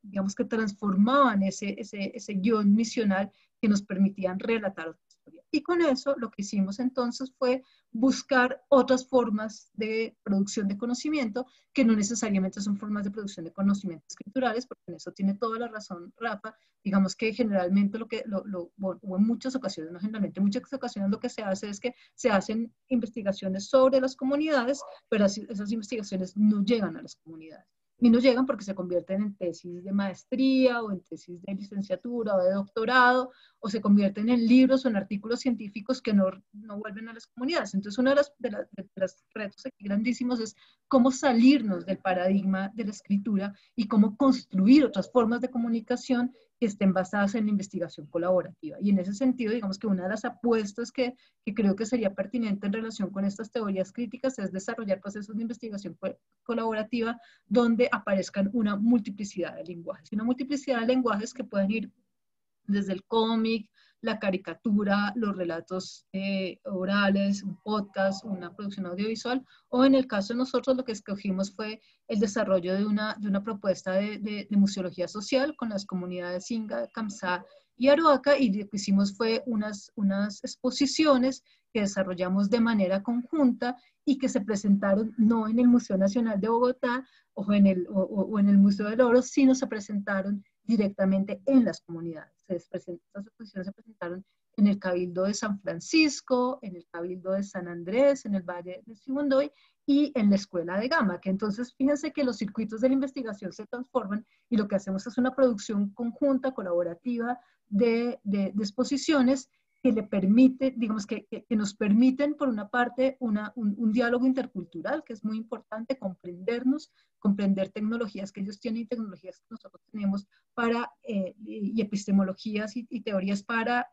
digamos que transformaban ese guión misional que nos permitían relatar otra historia. Y con eso lo que hicimos entonces fue buscar otras formas de producción de conocimiento que no necesariamente son formas de producción de conocimientos escriturales, porque en eso tiene toda la razón Rafa. Digamos que generalmente o en muchas ocasiones, no generalmente, en muchas ocasiones lo que se hace es que se hacen investigaciones sobre las comunidades, pero esas investigaciones no llegan a las comunidades. Y no llegan porque se convierten en tesis de maestría o en tesis de licenciatura o de doctorado, o se convierten en libros o en artículos científicos que no vuelven a las comunidades. Entonces, uno de los retos aquí grandísimos es cómo salirnos del paradigma de la escritura y cómo construir otras formas de comunicación que estén basadas en la investigación colaborativa. Y en ese sentido, digamos que una de las apuestas que creo que sería pertinente en relación con estas teorías críticas es desarrollar procesos de investigación colaborativa donde aparezcan una multiplicidad de lenguajes. Y una multiplicidad de lenguajes que pueden ir desde el cómic, la caricatura, los relatos orales, un podcast, una producción audiovisual, o en el caso de nosotros lo que escogimos fue el desarrollo de una propuesta de museología social con las comunidades Inga, Kamsá y Aroaca, y lo que hicimos fue unas exposiciones que desarrollamos de manera conjunta y que se presentaron no en el Museo Nacional de Bogotá o en el Museo del Oro, sino se presentaron directamente en las comunidades. Estas exposiciones se presentaron en el Cabildo de San Francisco, en el Cabildo de San Andrés, en el Valle de Sibundoy y en la Escuela de Gama, que entonces fíjense que los circuitos de la investigación se transforman y lo que hacemos es una producción conjunta, colaborativa de exposiciones que le permite, digamos que nos permiten, por una parte, un diálogo intercultural, que es muy importante, comprendernos, comprender tecnologías que ellos tienen y tecnologías que nosotros tenemos y epistemologías y teorías para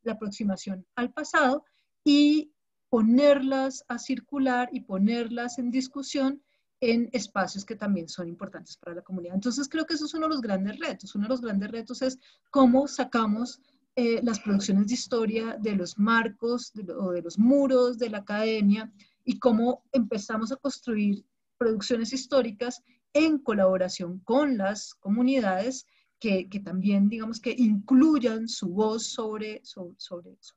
la aproximación al pasado, y ponerlas a circular y ponerlas en discusión en espacios que también son importantes para la comunidad. Entonces creo que eso es uno de los grandes retos. Uno de los grandes retos es cómo sacamos las producciones de historia de los marcos o de los muros de la academia y cómo empezamos a construir producciones históricas en colaboración con las comunidades que también, digamos, que incluyan su voz sobre su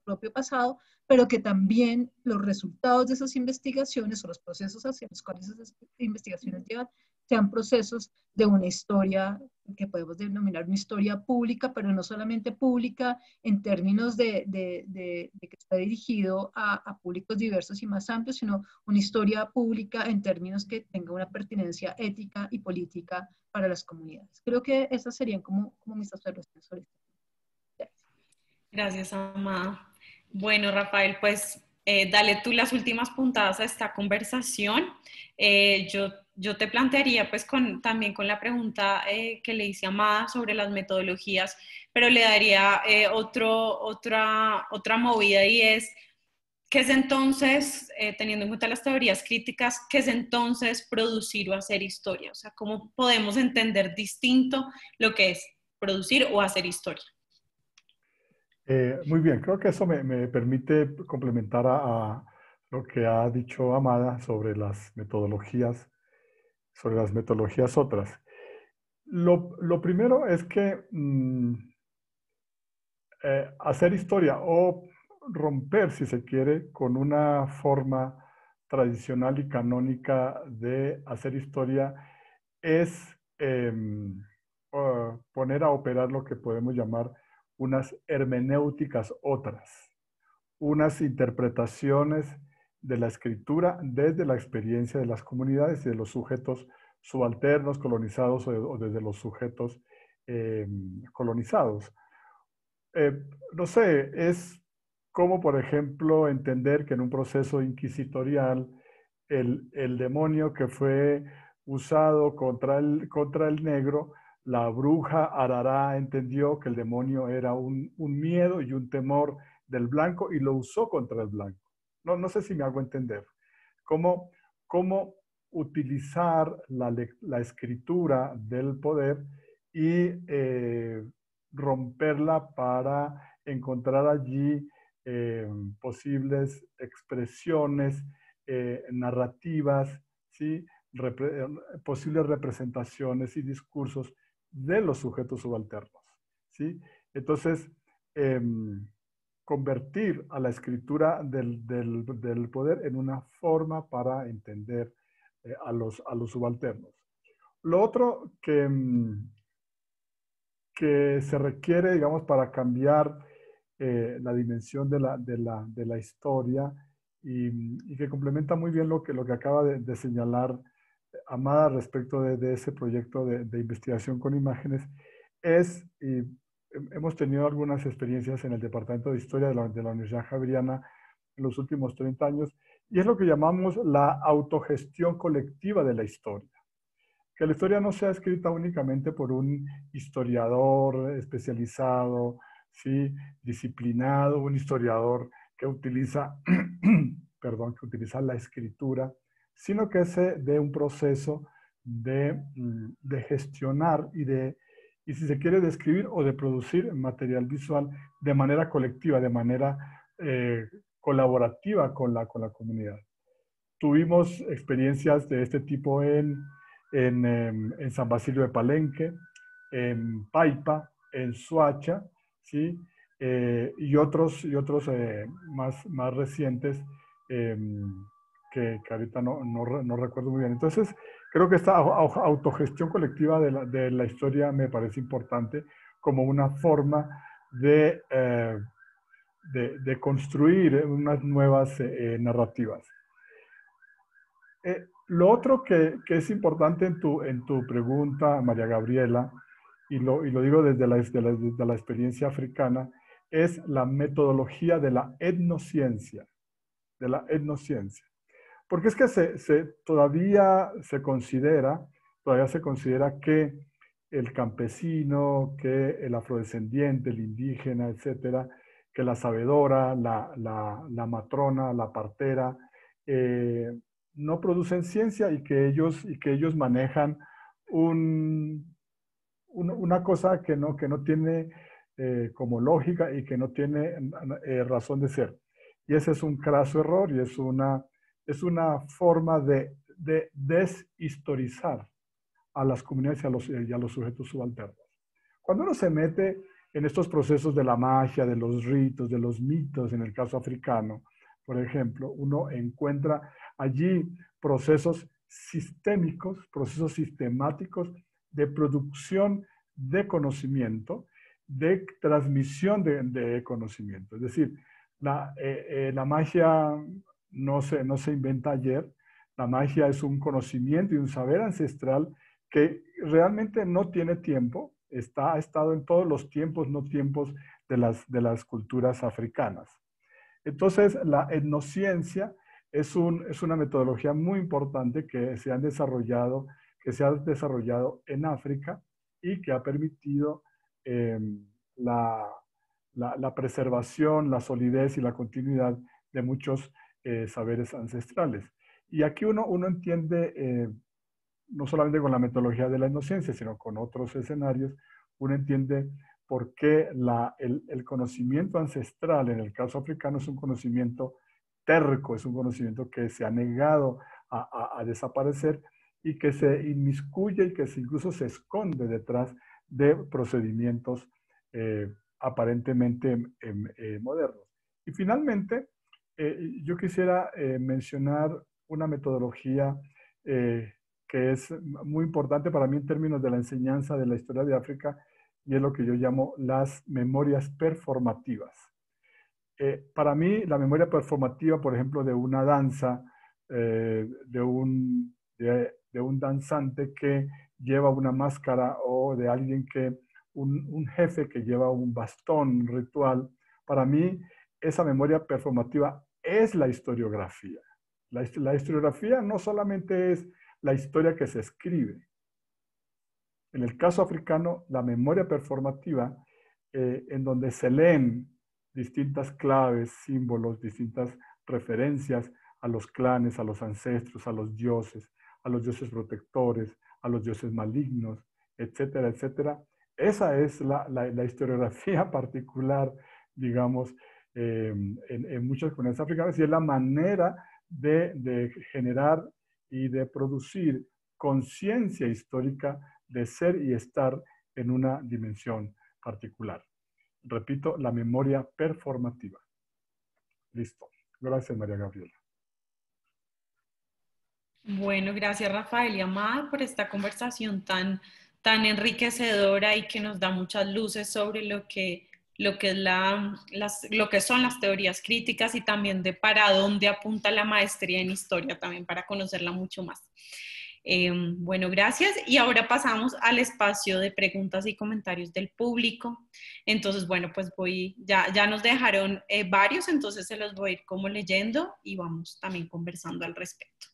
propio pasado, pero que también los resultados de esas investigaciones o los procesos hacia los cuales esas investigaciones llevan sean procesos de una historia que podemos denominar una historia pública, pero no solamente pública en términos de que está dirigido a públicos diversos y más amplios, sino una historia pública en términos que tenga una pertinencia ética y política para las comunidades. Creo que esas serían como mis observaciones sobre esto. Gracias, Amada. Bueno, Rafael, pues dale tú las últimas puntadas a esta conversación. Yo te plantearía pues también con la pregunta que le hice a Amada sobre las metodologías, pero le daría otra movida, y es, ¿qué es entonces, teniendo en cuenta las teorías críticas, qué es entonces producir o hacer historia? O sea, ¿cómo podemos entender distinto lo que es producir o hacer historia? Muy bien, creo que eso me permite complementar a lo que ha dicho Amada sobre las metodologías otras. Lo primero es que hacer historia o romper, si se quiere, con una forma tradicional y canónica de hacer historia es poner a operar lo que podemos llamar unas hermenéuticas otras, unas interpretaciones de la escritura desde la experiencia de las comunidades y de los sujetos subalternos, colonizados o desde los sujetos colonizados. No sé, es como, por ejemplo, entender que en un proceso inquisitorial el demonio que fue usado contra el negro, la bruja Arará entendió que el demonio era un miedo y un temor del blanco y lo usó contra el blanco. no sé si me hago entender. Cómo utilizar la escritura del poder y romperla para encontrar allí posibles expresiones narrativas, ¿sí? Posibles representaciones y discursos de los sujetos subalternos, ¿sí? Entonces, convertir a la escritura del poder en una forma para entender a los subalternos. Lo otro que se requiere, digamos, para cambiar la dimensión de la historia y que complementa muy bien lo que acaba de señalar Amada respecto de ese proyecto de investigación con imágenes, es, y hemos tenido algunas experiencias en el Departamento de Historia de la Universidad Javeriana en los últimos 30 años, y es lo que llamamos la autogestión colectiva de la historia. Que la historia no sea escrita únicamente por un historiador especializado, ¿sí? Disciplinado, un historiador que utiliza, perdón, que utiliza la escritura, sino que se dé un proceso de gestionar y si se quiere, de escribir o de producir material visual de manera colectiva, de manera colaborativa con la comunidad. Tuvimos experiencias de este tipo en San Basilio de Palenque, en Paipa, en Soacha, ¿sí? Y otros más recientes que ahorita no recuerdo muy bien. Entonces, creo que esta autogestión colectiva de la historia me parece importante como una forma de construir unas nuevas narrativas. Lo otro que es importante en tu pregunta, María Gabriela, y lo digo desde la experiencia africana, es la metodología de la etnociencia. Porque es que todavía se considera que el campesino, que el afrodescendiente, el indígena, etcétera, que la sabedora, la matrona, la partera, no producen ciencia y que ellos manejan una cosa que no tiene como lógica y que no tiene razón de ser. Y ese es un craso error y es una forma de deshistorizar a las comunidades y a los sujetos subalternos. Cuando uno se mete en estos procesos de la magia, de los ritos, de los mitos, en el caso africano, por ejemplo, uno encuentra allí procesos sistémicos, procesos sistemáticos de producción de conocimiento, de transmisión de conocimiento. Es decir, la magia no se inventa ayer. La magia es un conocimiento y un saber ancestral que realmente no tiene tiempo, ha estado en todos los tiempos, no tiempos de las culturas africanas. Entonces, la etnociencia es una metodología muy importante que se ha desarrollado en África y que ha permitido la preservación, la solidez y la continuidad de muchos saberes ancestrales. Y aquí uno entiende, no solamente con la metodología de la etnociencia, sino con otros escenarios, uno entiende por qué el conocimiento ancestral, en el caso africano, es un conocimiento terco, es un conocimiento que se ha negado a desaparecer y que se inmiscuye y que incluso se esconde detrás de procedimientos aparentemente modernos. Y finalmente, yo quisiera mencionar una metodología que es muy importante para mí en términos de la enseñanza de la historia de África, y es lo que yo llamo las memorias performativas. Para mí, la memoria performativa, por ejemplo, de una danza, de un danzante que lleva una máscara o de alguien un jefe que lleva un bastón ritual, para mí, esa memoria performativa es la historiografía. La historiografía no solamente es la historia que se escribe. En el caso africano, la memoria performativa, en donde se leen distintas claves, símbolos, distintas referencias a los clanes, a los ancestros, a los dioses protectores, a los dioses malignos, etcétera, etcétera. Esa es la historiografía particular, digamos, en muchas comunidades africanas, y es la manera de generar y de producir conciencia histórica de ser y estar en una dimensión particular. Repito, la memoria performativa. Listo. Gracias, María Gabriela. Bueno, gracias Rafael y Amada por esta conversación tan enriquecedora y que nos da muchas luces sobre lo que son las teorías críticas y también de para dónde apunta la maestría en historia, también para conocerla mucho más. Bueno, gracias. Y ahora pasamos al espacio de preguntas y comentarios del público. Entonces, bueno, pues ya nos dejaron varios, entonces se los voy a ir como leyendo y vamos también conversando al respecto.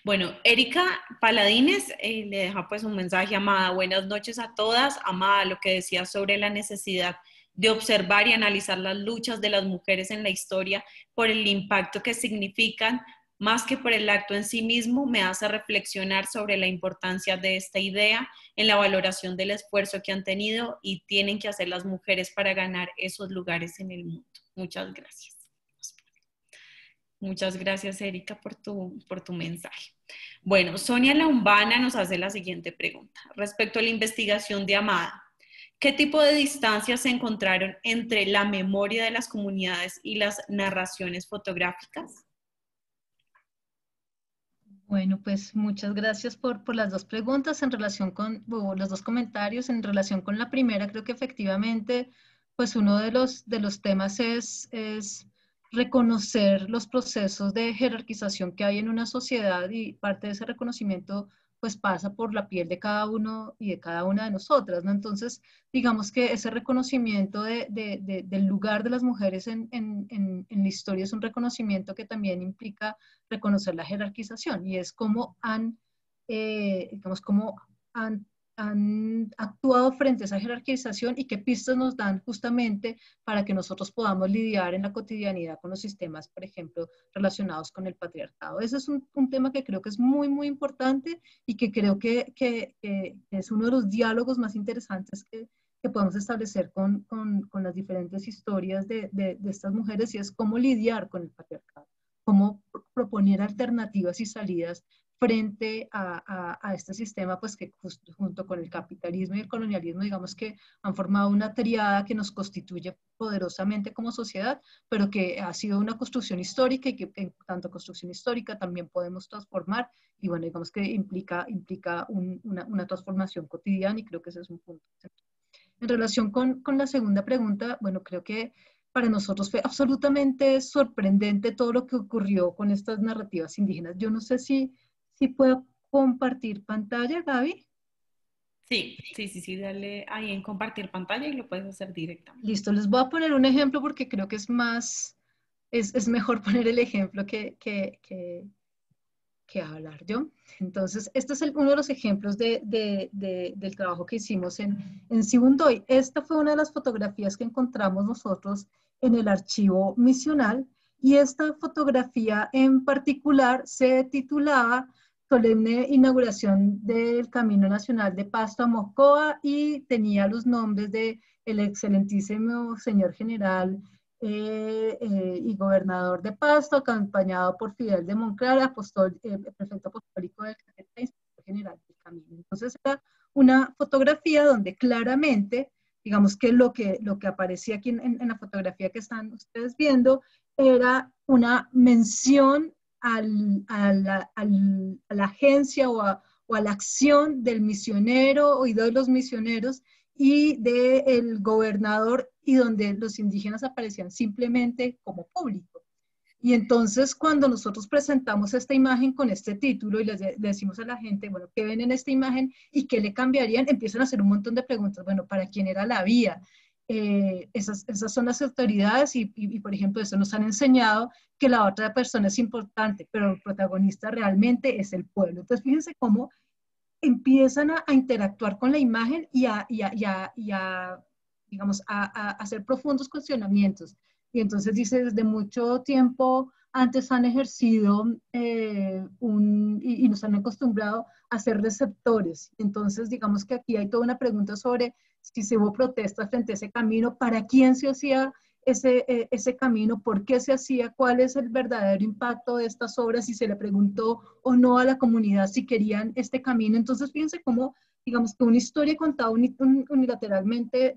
Bueno, Erika Paladines le deja pues un mensaje: Amada, buenas noches a todas. Amada, lo que decía sobre la necesidad de observar y analizar las luchas de las mujeres en la historia por el impacto que significan, más que por el acto en sí mismo, me hace reflexionar sobre la importancia de esta idea en la valoración del esfuerzo que han tenido y tienen que hacer las mujeres para ganar esos lugares en el mundo. Muchas gracias. Muchas gracias, Erika, por tu mensaje. Bueno, Sonia Laumbana nos hace la siguiente pregunta. Respecto a la investigación de Amada, ¿qué tipo de distancias se encontraron entre la memoria de las comunidades y las narraciones fotográficas? Bueno, pues muchas gracias por las dos preguntas en relación con, o los dos comentarios. En relación con la primera, creo que efectivamente, pues uno de los temas es reconocer los procesos de jerarquización que hay en una sociedad, y parte de ese reconocimiento pues pasa por la piel de cada uno y de cada una de nosotras, ¿no? Entonces, digamos que ese reconocimiento del lugar de las mujeres en la historia es un reconocimiento que también implica reconocer la jerarquización, y es cómo digamos, cómo han actuado frente a esa jerarquización y qué pistas nos dan justamente para que nosotros podamos lidiar en la cotidianidad con los sistemas, por ejemplo, relacionados con el patriarcado. Ese es un tema que creo que es muy, muy importante y que creo que es uno de los diálogos más interesantes que podemos establecer con las diferentes historias de estas mujeres, y es cómo lidiar con el patriarcado, cómo proponer alternativas y salidas frente a este sistema, pues que junto con el capitalismo y el colonialismo, digamos que han formado una triada que nos constituye poderosamente como sociedad, pero que ha sido una construcción histórica y que en tanto construcción histórica también podemos transformar, y bueno, digamos que implica una transformación cotidiana, y creo que ese es un punto. En relación con la segunda pregunta, bueno, creo que para nosotros fue absolutamente sorprendente todo lo que ocurrió con estas narrativas indígenas. Yo no sé si puedo compartir pantalla, Gaby. Sí, dale ahí en compartir pantalla y lo puedes hacer directamente. Listo, les voy a poner un ejemplo porque creo que es mejor poner el ejemplo que hablar yo. Entonces, este es uno de los ejemplos del trabajo que hicimos en Sibundoy. Esta fue una de las fotografías que encontramos nosotros en el archivo misional, y esta fotografía en particular se titulaba Solemne Inauguración del Camino Nacional de Pasto a Mocoa, y tenía los nombres de el excelentísimo señor general y gobernador de Pasto, acompañado por Fidel de Monclar, prefecto apostólico del Caquetá, inspector general del camino. Entonces era una fotografía donde claramente, digamos que lo que aparecía aquí en la fotografía que están ustedes viendo era una mención a la agencia o a la acción del misionero y de los misioneros y del gobernador, y donde los indígenas aparecían simplemente como público. Y entonces cuando nosotros presentamos esta imagen con este título y le decimos a la gente, bueno, ¿qué ven en esta imagen y qué le cambiarían? Empiezan a hacer un montón de preguntas. Bueno, ¿para quién era la vía? Esas son las autoridades y, por ejemplo, eso nos han enseñado que la otra persona es importante, pero el protagonista realmente es el pueblo. Entonces, fíjense cómo empiezan a interactuar con la imagen y digamos, a hacer profundos cuestionamientos Y entonces dice, desde mucho tiempo antes han ejercido y nos han acostumbrado a ser receptores. Entonces, digamos que aquí hay toda una pregunta sobre si se hubo protestas frente a ese camino, para quién se hacía ese camino, por qué se hacía, cuál es el verdadero impacto de estas obras, si se le preguntó o no a la comunidad si querían este camino. Entonces, fíjense cómo, digamos que una historia contada unilateralmente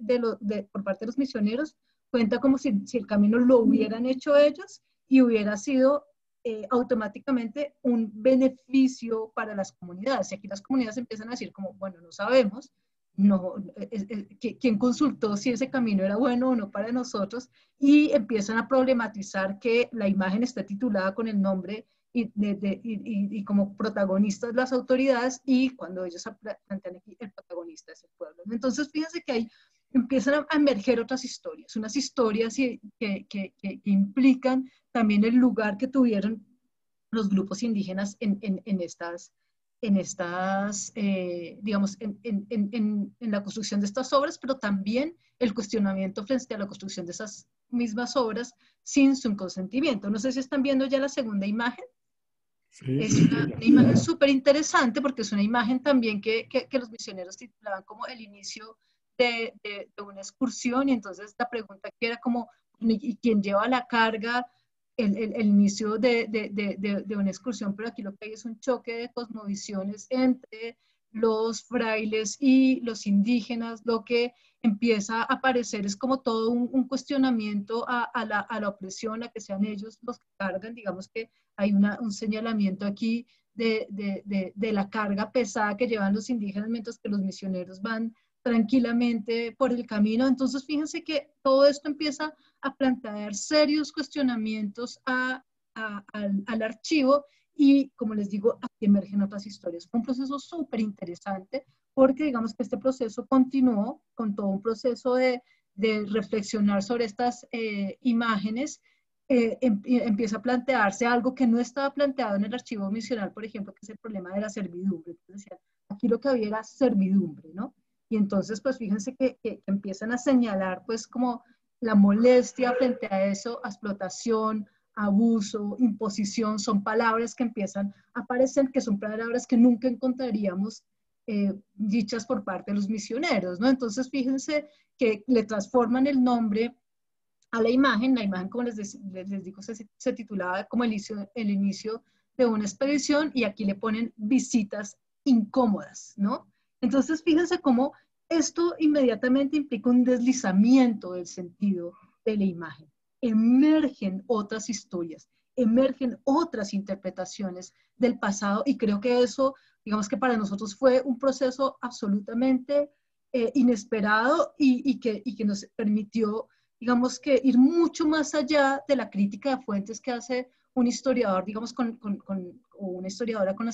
por parte de los misioneros cuenta como si el camino lo hubieran hecho ellos y hubiera sido automáticamente un beneficio para las comunidades. Y aquí las comunidades empiezan a decir como, bueno, no sabemos, no, quién consultó si ese camino era bueno o no para nosotros, y empiezan a problematizar que la imagen esté titulada con el nombre y como protagonistas las autoridades, y cuando ellos plantean aquí, el protagonista es el pueblo. Entonces, fíjense que hay empiezan a emerger otras historias, unas historias que implican también el lugar que tuvieron los grupos indígenas digamos, en la construcción de estas obras, pero también el cuestionamiento frente a la construcción de esas mismas obras sin su consentimiento. No sé si están viendo ya la segunda imagen. Sí, Es una imagen súper interesante porque es una imagen también que los misioneros titulaban como el inicio de una excursión, y entonces la pregunta que era como, ¿y quién lleva la carga? El inicio de una excursión, pero aquí lo que hay es un choque de cosmovisiones entre los frailes y los indígenas. Lo que empieza a aparecer es como todo un cuestionamiento a la opresión, a que sean ellos los que cargan. Digamos que hay un señalamiento aquí de la carga pesada que llevan los indígenas mientras que los misioneros van tranquilamente por el camino. Entonces, fíjense que todo esto empieza a plantear serios cuestionamientos al archivo, y, como les digo, aquí emergen otras historias. Fue un proceso súper interesante porque digamos que este proceso continuó con todo un proceso de reflexionar sobre estas imágenes. Empieza a plantearse algo que no estaba planteado en el archivo misional, por ejemplo, que es el problema de la servidumbre. Entonces, aquí lo que había era servidumbre, ¿no? Y entonces, pues fíjense que empiezan a señalar, pues, como la molestia frente a eso, explotación, abuso, imposición, son palabras que empiezan a aparecer, que son palabras que nunca encontraríamos dichas por parte de los misioneros, ¿no? Entonces, fíjense que le transforman el nombre a la imagen como les digo, se titulaba como el inicio de una expedición, y aquí le ponen visitas incómodas, ¿no? Entonces, fíjense cómo esto inmediatamente implica un deslizamiento del sentido de la imagen. Emergen otras historias, emergen otras interpretaciones del pasado, y creo que eso, digamos que para nosotros fue un proceso absolutamente inesperado, y que nos permitió, digamos, que ir mucho más allá de la crítica de fuentes que hace un historiador, digamos, o una historiadora con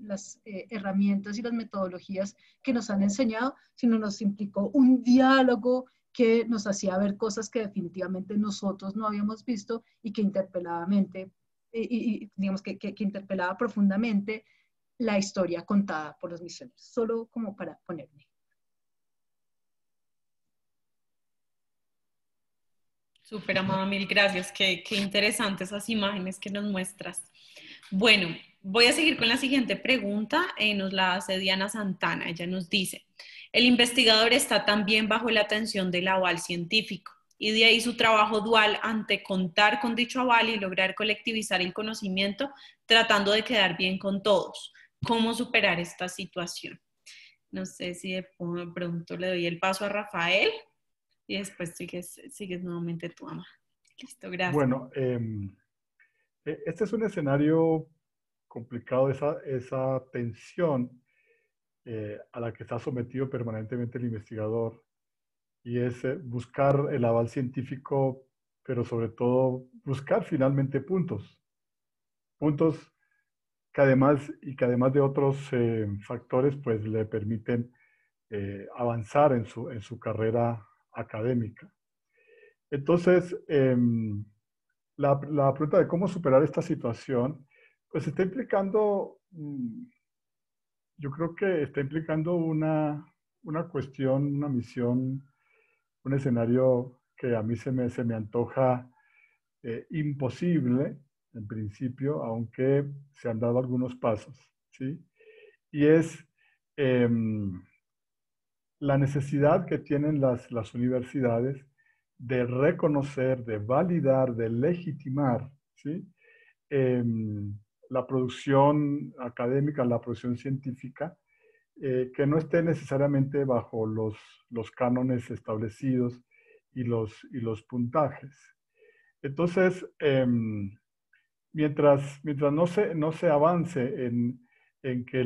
las herramientas y las metodologías que nos han enseñado, sino nos implicó un diálogo que nos hacía ver cosas que definitivamente nosotros no habíamos visto, y que digamos que interpelaba profundamente la historia contada por los misioneros. Solo como para ponerme. Súper, Amada, mil gracias. Qué interesantes esas imágenes que nos muestras. Bueno, voy a seguir con la siguiente pregunta. Nos la hace Diana Santana. Ella nos dice, el investigador está también bajo la atención del aval científico, y de ahí su trabajo dual ante contar con dicho aval y lograr colectivizar el conocimiento, tratando de quedar bien con todos. ¿Cómo superar esta situación? No sé si de pronto le doy el paso a Rafael y después sigues nuevamente tu ama. Listo, gracias. Bueno, este es un escenario complicado, esa tensión a la que está sometido permanentemente el investigador, y es buscar el aval científico, pero sobre todo buscar finalmente puntos que además de otros factores, pues le permiten avanzar en su carrera académica. Entonces, la pregunta de cómo superar esta situación, pues está implicando, yo creo que está implicando una cuestión, una misión, un escenario que a mí se me antoja imposible, en principio, aunque se han dado algunos pasos, ¿sí? Y es la necesidad que tienen las universidades de reconocer, de validar, de legitimar, ¿sí? La producción académica, la producción científica, que no esté necesariamente bajo los cánones establecidos y los puntajes. Entonces, mientras no se avance en que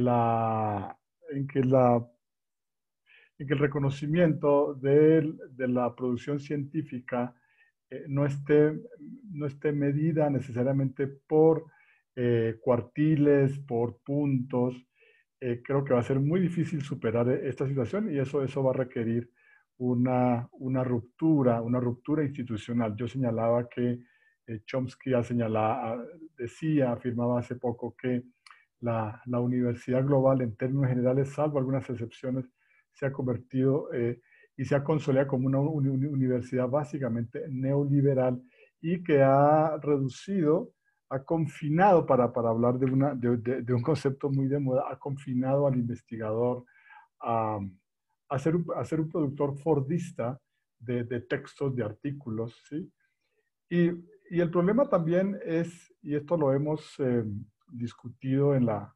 en que el reconocimiento de la producción científica no esté medida necesariamente por cuartiles, por puntos, creo que va a ser muy difícil superar esta situación y eso va a requerir una ruptura institucional. Yo señalaba que Chomsky afirmaba hace poco que la universidad global en términos generales, salvo algunas excepciones, se ha convertido y se ha consolidado como una universidad básicamente neoliberal y que ha reducido, ha confinado, para hablar de un concepto muy de moda, ha confinado al investigador a ser un productor fordista de textos, de artículos, ¿sí? Y el problema también es, y esto lo hemos discutido en la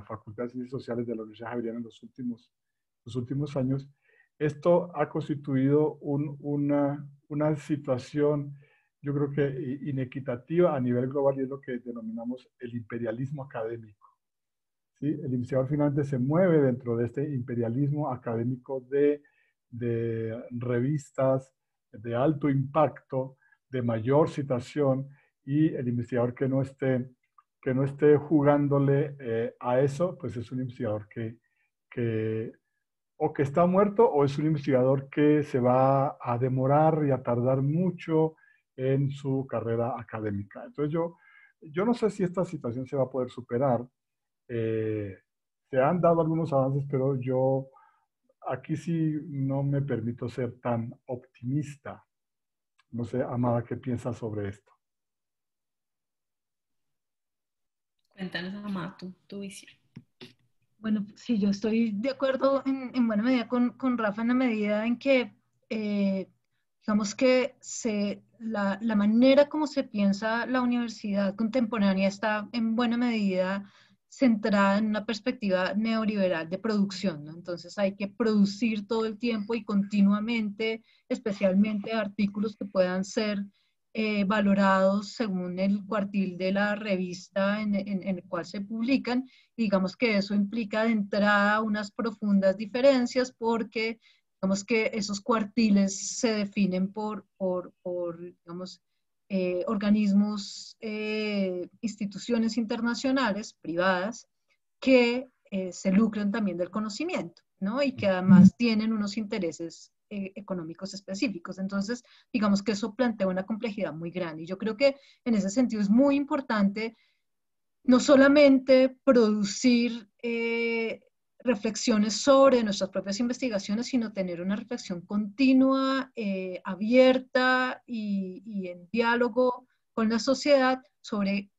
Facultad de Ciencias Sociales de la Universidad Javeriana en los últimos años, esto ha constituido una situación, yo creo que inequitativa a nivel global, y es lo que denominamos el imperialismo académico, ¿sí? El investigador finalmente se mueve dentro de este imperialismo académico de revistas de alto impacto, de mayor citación, y el investigador que no esté jugándole a eso, pues es un investigador que o que está muerto, o es un investigador que se va a demorar y a tardar mucho en su carrera académica. Entonces yo no sé si esta situación se va a poder superar. Eh, Se han dado algunos avances, pero yo aquí sí no me permito ser tan optimista. No sé, Amada, ¿qué piensas sobre esto? Cuéntanos, Amada, tu visión. Bueno, sí, yo estoy de acuerdo en buena medida con Rafa en la medida en que, digamos que la manera como se piensa la universidad contemporánea está en buena medida centrada en una perspectiva neoliberal de producción, ¿no? Entonces hay que producir todo el tiempo y continuamente, especialmente artículos que puedan ser valorados según el cuartil de la revista en el cual se publican. Digamos que eso implica de entrada unas profundas diferencias porque digamos que esos cuartiles se definen por digamos, organismos, instituciones internacionales, privadas, que se lucran también del conocimiento, ¿no? Y que además tienen unos intereses económicos específicos. Entonces, digamos que eso plantea una complejidad muy grande. Y yo creo que en ese sentido es muy importante no solamente producir reflexiones sobre nuestras propias investigaciones, sino tener una reflexión continua, abierta y en diálogo con la sociedad sobre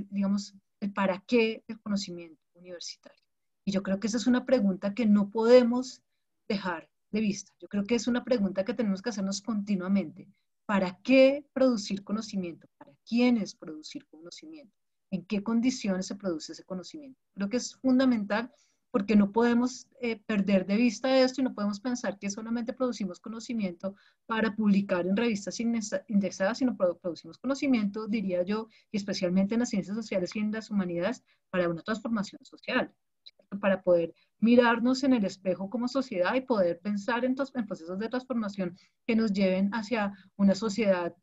digamos, el para qué del conocimiento universitario. Y yo creo que esa es una pregunta que no podemos dejar de vista. Yo creo que es una pregunta que tenemos que hacernos continuamente. ¿Para qué producir conocimiento? ¿Para quiénes producir conocimiento? ¿En qué condiciones se produce ese conocimiento? Creo que es fundamental porque no podemos perder de vista esto y no podemos pensar que solamente producimos conocimiento para publicar en revistas indexadas, sino producimos conocimiento, diría yo, y especialmente en las ciencias sociales y en las humanidades, para una transformación social, ¿cierto? Para poder mirarnos en el espejo como sociedad y poder pensar en procesos de transformación que nos lleven hacia una sociedad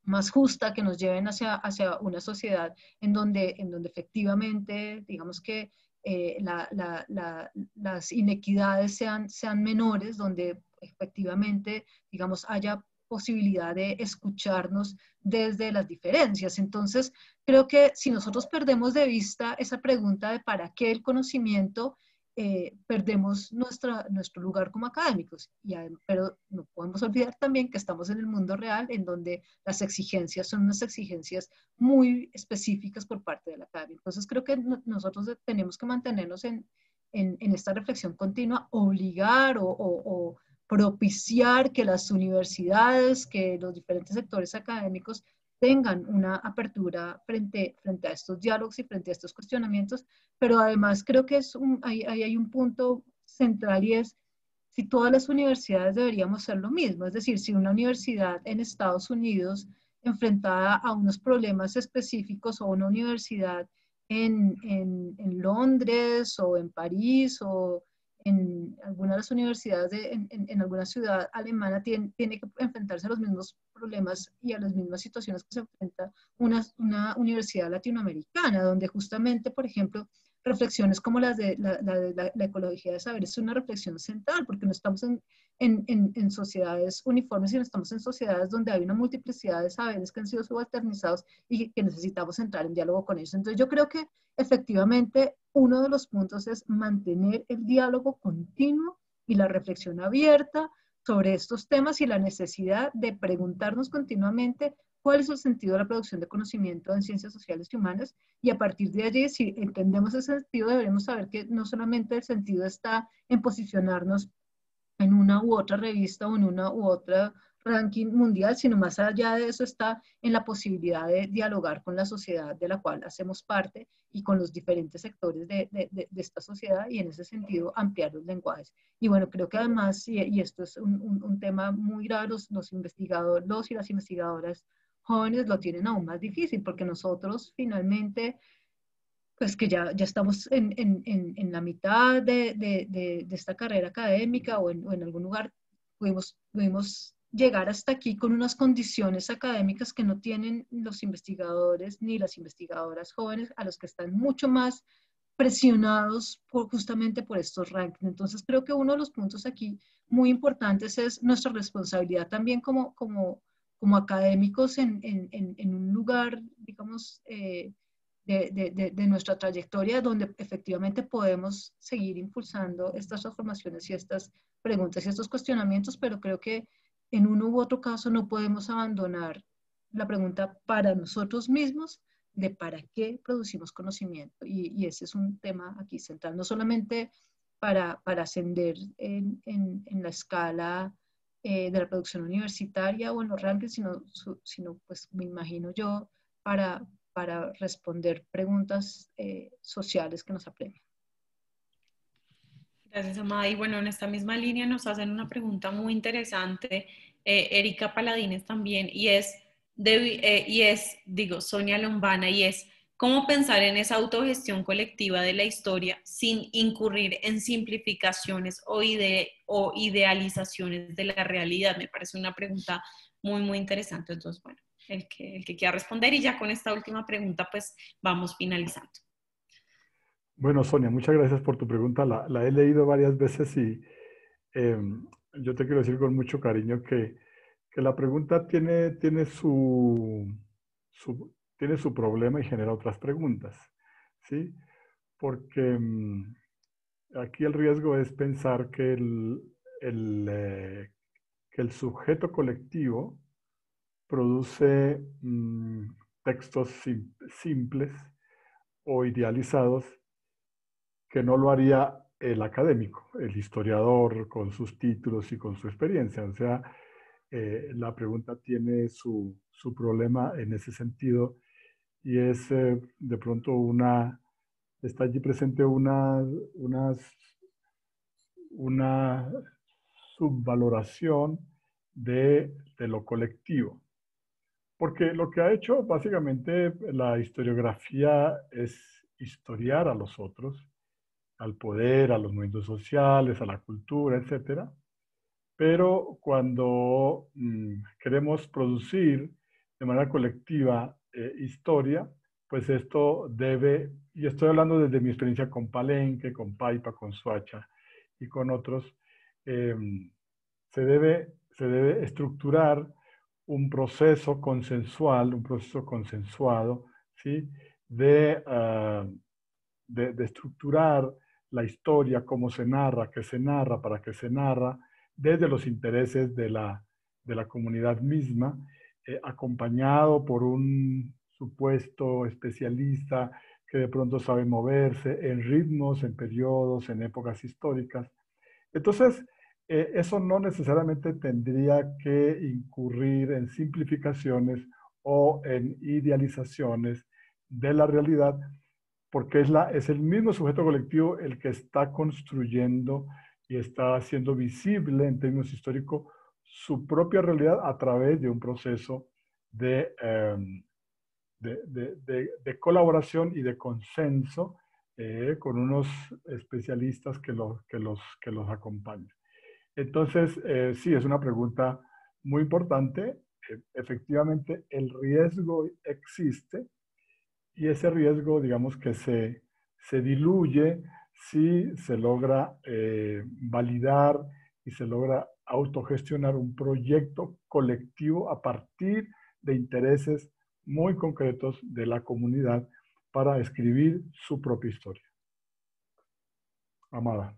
más justa, que nos lleven hacia una sociedad en donde efectivamente, digamos que las inequidades sean menores, donde efectivamente, digamos, haya posibilidad de escucharnos desde las diferencias. Entonces, creo que si nosotros perdemos de vista esa pregunta de para qué el conocimiento, perdemos nuestro lugar como académicos. Pero no podemos olvidar también que estamos en el mundo real, en donde las exigencias son unas exigencias muy específicas por parte de la academia. Entonces creo que nosotros tenemos que mantenernos en esta reflexión continua, obligar o propiciar que las universidades, que los diferentes sectores académicos tengan una apertura frente a estos diálogos y frente a estos cuestionamientos, pero además creo que hay un punto central, y es si todas las universidades deberíamos hacer lo mismo. Es decir, si una universidad en Estados Unidos enfrentada a unos problemas específicos, o una universidad en Londres o en París o en alguna de las universidades en alguna ciudad alemana tiene que enfrentarse a los mismos problemas y a las mismas situaciones que se enfrenta una universidad latinoamericana, donde justamente, por ejemplo, reflexiones como las de la ecología de saber es una reflexión central, porque no estamos en sociedades uniformes, sino estamos en sociedades donde hay una multiplicidad de saberes que han sido subalternizados y que necesitamos entrar en diálogo con ellos. Entonces yo creo que efectivamente uno de los puntos es mantener el diálogo continuo y la reflexión abierta sobre estos temas, y la necesidad de preguntarnos continuamente cuál es el sentido de la producción de conocimiento en ciencias sociales y humanas, y a partir de allí, si entendemos ese sentido, deberemos saber que no solamente el sentido está en posicionarnos en una u otra revista o en una u otra ranking mundial, sino más allá de eso está en la posibilidad de dialogar con la sociedad de la cual hacemos parte y con los diferentes sectores de esta sociedad, y en ese sentido ampliar los lenguajes. Y bueno, creo que además, y esto es un tema muy grave, los investigadores, los y las investigadoras jóvenes lo tienen aún más difícil, porque nosotros finalmente, pues que ya estamos en la mitad de esta carrera académica, o en algún lugar pudimos llegar hasta aquí con unas condiciones académicas que no tienen los investigadores ni las investigadoras jóvenes, a los que están mucho más presionados justamente por estos rankings. Entonces creo que uno de los puntos aquí muy importantes es nuestra responsabilidad también como académicos en un lugar, digamos, de nuestra trayectoria, donde efectivamente podemos seguir impulsando estas transformaciones y estas preguntas y estos cuestionamientos, pero creo que en uno u otro caso no podemos abandonar la pregunta para nosotros mismos de para qué producimos conocimiento. Y ese es un tema aquí central, no solamente para ascender en la escala de la producción universitaria o en los rankings, sino pues me imagino yo, para responder preguntas sociales que nos apremian. Gracias, Amada. Y bueno, en esta misma línea nos hacen una pregunta muy interesante, Erika Paladines también, digo, Sonia Lombana, y es, ¿cómo pensar en esa autogestión colectiva de la historia sin incurrir en simplificaciones o idealizaciones de la realidad? Me parece una pregunta muy, muy interesante. Entonces, bueno, el que quiera responder, y ya con esta última pregunta, pues vamos finalizando. Bueno, Sonia, muchas gracias por tu pregunta. La he leído varias veces y yo te quiero decir con mucho cariño que la pregunta tiene tiene su problema y genera otras preguntas, ¿sí? Porque aquí el riesgo es pensar que el sujeto colectivo produce textos simples o idealizados que no lo haría el académico, el historiador con sus títulos y con su experiencia. O sea, la pregunta tiene su problema en ese sentido, y es de pronto está allí presente una subvaloración de lo colectivo. Porque lo que ha hecho básicamente la historiografía es historiar a los otros, al poder, a los movimientos sociales, a la cultura, etcétera. Pero cuando queremos producir de manera colectiva historia, pues esto debe, y estoy hablando desde mi experiencia con Palenque, con Paipa, con Soacha y con otros, eh, se debe estructurar un proceso consensual, un proceso consensuado, ¿sí? De estructurar la historia, cómo se narra, qué se narra, para qué se narra, desde los intereses de la comunidad misma, acompañado por un supuesto especialista que de pronto sabe moverse en ritmos, en periodos, en épocas históricas. Entonces, eso no necesariamente tendría que incurrir en simplificaciones o en idealizaciones de la realidad, porque es el mismo sujeto colectivo el que está construyendo y está haciendo visible en términos históricos su propia realidad a través de un proceso de, de colaboración y de consenso con unos especialistas que los acompañan. Entonces, sí, es una pregunta muy importante. Efectivamente, el riesgo existe y ese riesgo, digamos que se diluye si se logra validar y se logra autogestionar un proyecto colectivo a partir de intereses muy concretos de la comunidad para escribir su propia historia. Amada.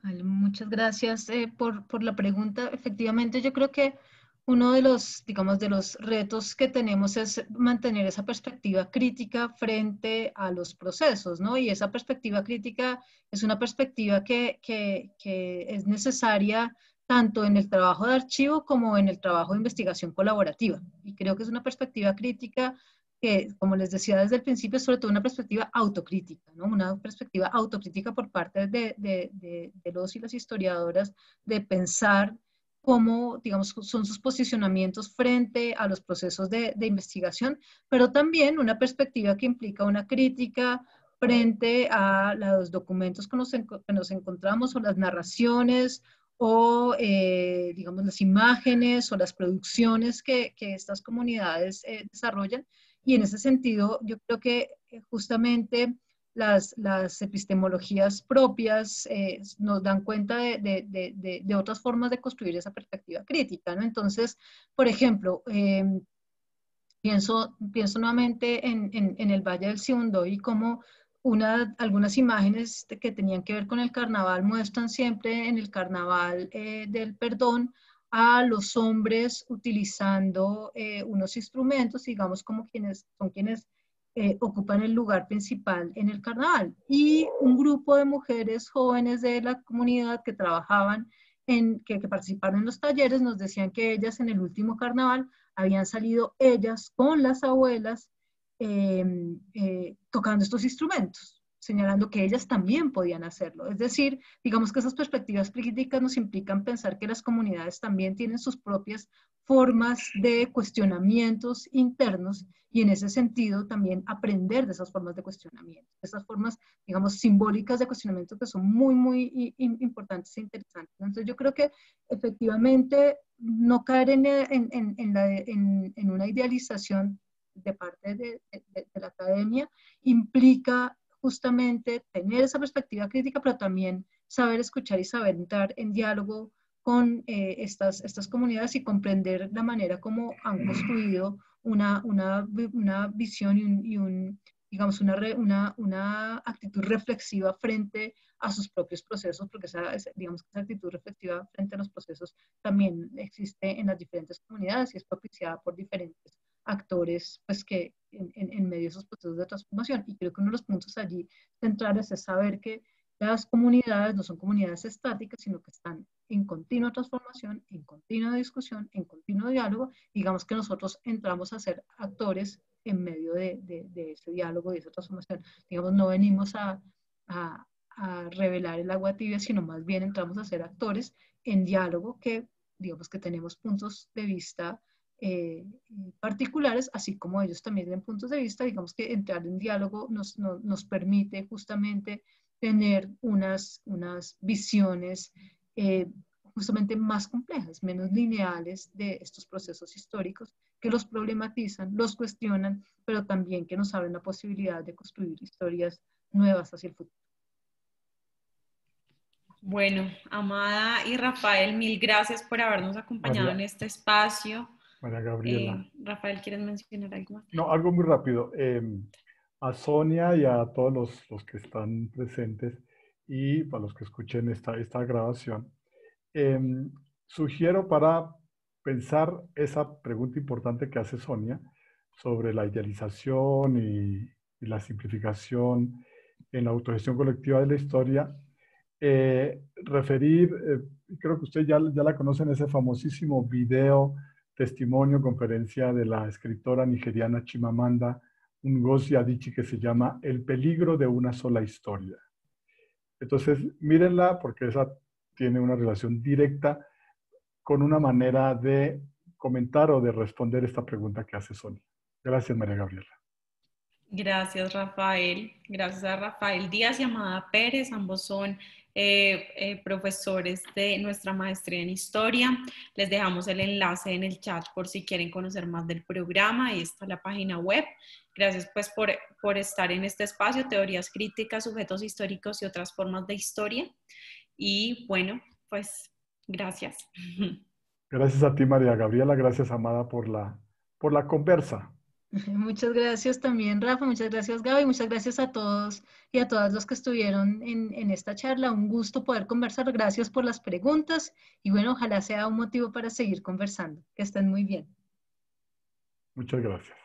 Vale, muchas gracias por la pregunta. Efectivamente, yo creo que uno de los, digamos, de los retos que tenemos es mantener esa perspectiva crítica frente a los procesos, ¿no? Y esa perspectiva crítica es una perspectiva que es necesaria tanto en el trabajo de archivo como en el trabajo de investigación colaborativa. Y creo que es una perspectiva crítica que, como les decía desde el principio, es sobre todo una perspectiva autocrítica, ¿no? Una perspectiva autocrítica por parte de los y las historiadoras de pensar cómo, digamos, son sus posicionamientos frente a los procesos de investigación, pero también una perspectiva que implica una crítica frente a los documentos que nos encontramos o las narraciones o, digamos, las imágenes o las producciones que estas comunidades desarrollan. Y en ese sentido, yo creo que justamente las epistemologías propias nos dan cuenta de otras formas de construir esa perspectiva crítica, ¿no? Entonces, por ejemplo, pienso nuevamente en el Valle del Sibundoy y cómo algunas imágenes que tenían que ver con el carnaval muestran siempre en el carnaval del perdón a los hombres utilizando unos instrumentos, digamos, como quienes ocupan el lugar principal en el carnaval. Y un grupo de mujeres jóvenes de la comunidad que trabajaban, que participaron en los talleres, nos decían que ellas en el último carnaval habían salido ellas con las abuelas tocando estos instrumentos, señalando que ellas también podían hacerlo. Es decir, digamos que esas perspectivas críticas nos implican pensar que las comunidades también tienen sus propias formas de cuestionamientos internos y en ese sentido también aprender de esas formas de cuestionamiento, esas formas, digamos, simbólicas de cuestionamiento que son muy, muy importantes e interesantes. Entonces yo creo que efectivamente no caer en una idealización de parte de la academia implica justamente tener esa perspectiva crítica, pero también saber escuchar y saber entrar en diálogo con estas comunidades y comprender la manera como han construido una visión digamos, una actitud reflexiva frente a sus propios procesos, porque digamos que esa actitud reflexiva frente a los procesos también existe en las diferentes comunidades y es propiciada por diferentes actores pues, que en medio de esos procesos de transformación. Y creo que uno de los puntos allí centrales es saber que las comunidades no son comunidades estáticas, sino que están en continua transformación, en continua discusión, en continuo diálogo. Digamos que nosotros entramos a ser actores en medio de ese diálogo y esa transformación. Digamos, no venimos a revelar el agua tibia, sino más bien entramos a ser actores en diálogo que, digamos, que tenemos puntos de vista particulares, así como ellos también tienen puntos de vista. Digamos que entrar en diálogo nos permite justamente tener unas visiones justamente más complejas, menos lineales de estos procesos históricos que los problematizan, los cuestionan, pero también que nos abren la posibilidad de construir historias nuevas hacia el futuro. Bueno, Amada y Rafael, mil gracias por habernos acompañado en este espacio. María Gabriela. Rafael, ¿quieres mencionar algo más? No, algo muy rápido. a Sonia y a todos los que están presentes y para los que escuchen esta grabación. Sugiero para pensar esa pregunta importante que hace Sonia sobre la idealización y la simplificación en la autogestión colectiva de la historia, creo que usted ya la conocen, ese famosísimo video, testimonio, conferencia de la escritora nigeriana Chimamanda Ngozi Adichie que se llama El peligro de una sola historia. Entonces, mírenla porque esa tiene una relación directa con una manera de comentar o de responder esta pregunta que hace Sonia. Gracias, María Gabriela. Gracias, Rafael. Gracias a Rafael Díaz y Amada Pérez. Ambos son profesores de nuestra maestría en historia. Les dejamos el enlace en el chat por si quieren conocer más del programa. Ahí está la página web. Gracias pues por estar en este espacio, teorías críticas, sujetos históricos y otras formas de historia. Y bueno, pues gracias. Gracias a ti, María Gabriela. Gracias, Amada, por la conversa. Muchas gracias también, Rafa. Muchas gracias, Gaby. Muchas gracias a todos y a todas los que estuvieron en esta charla. Un gusto poder conversar. Gracias por las preguntas y bueno, ojalá sea un motivo para seguir conversando. Que estén muy bien. Muchas gracias.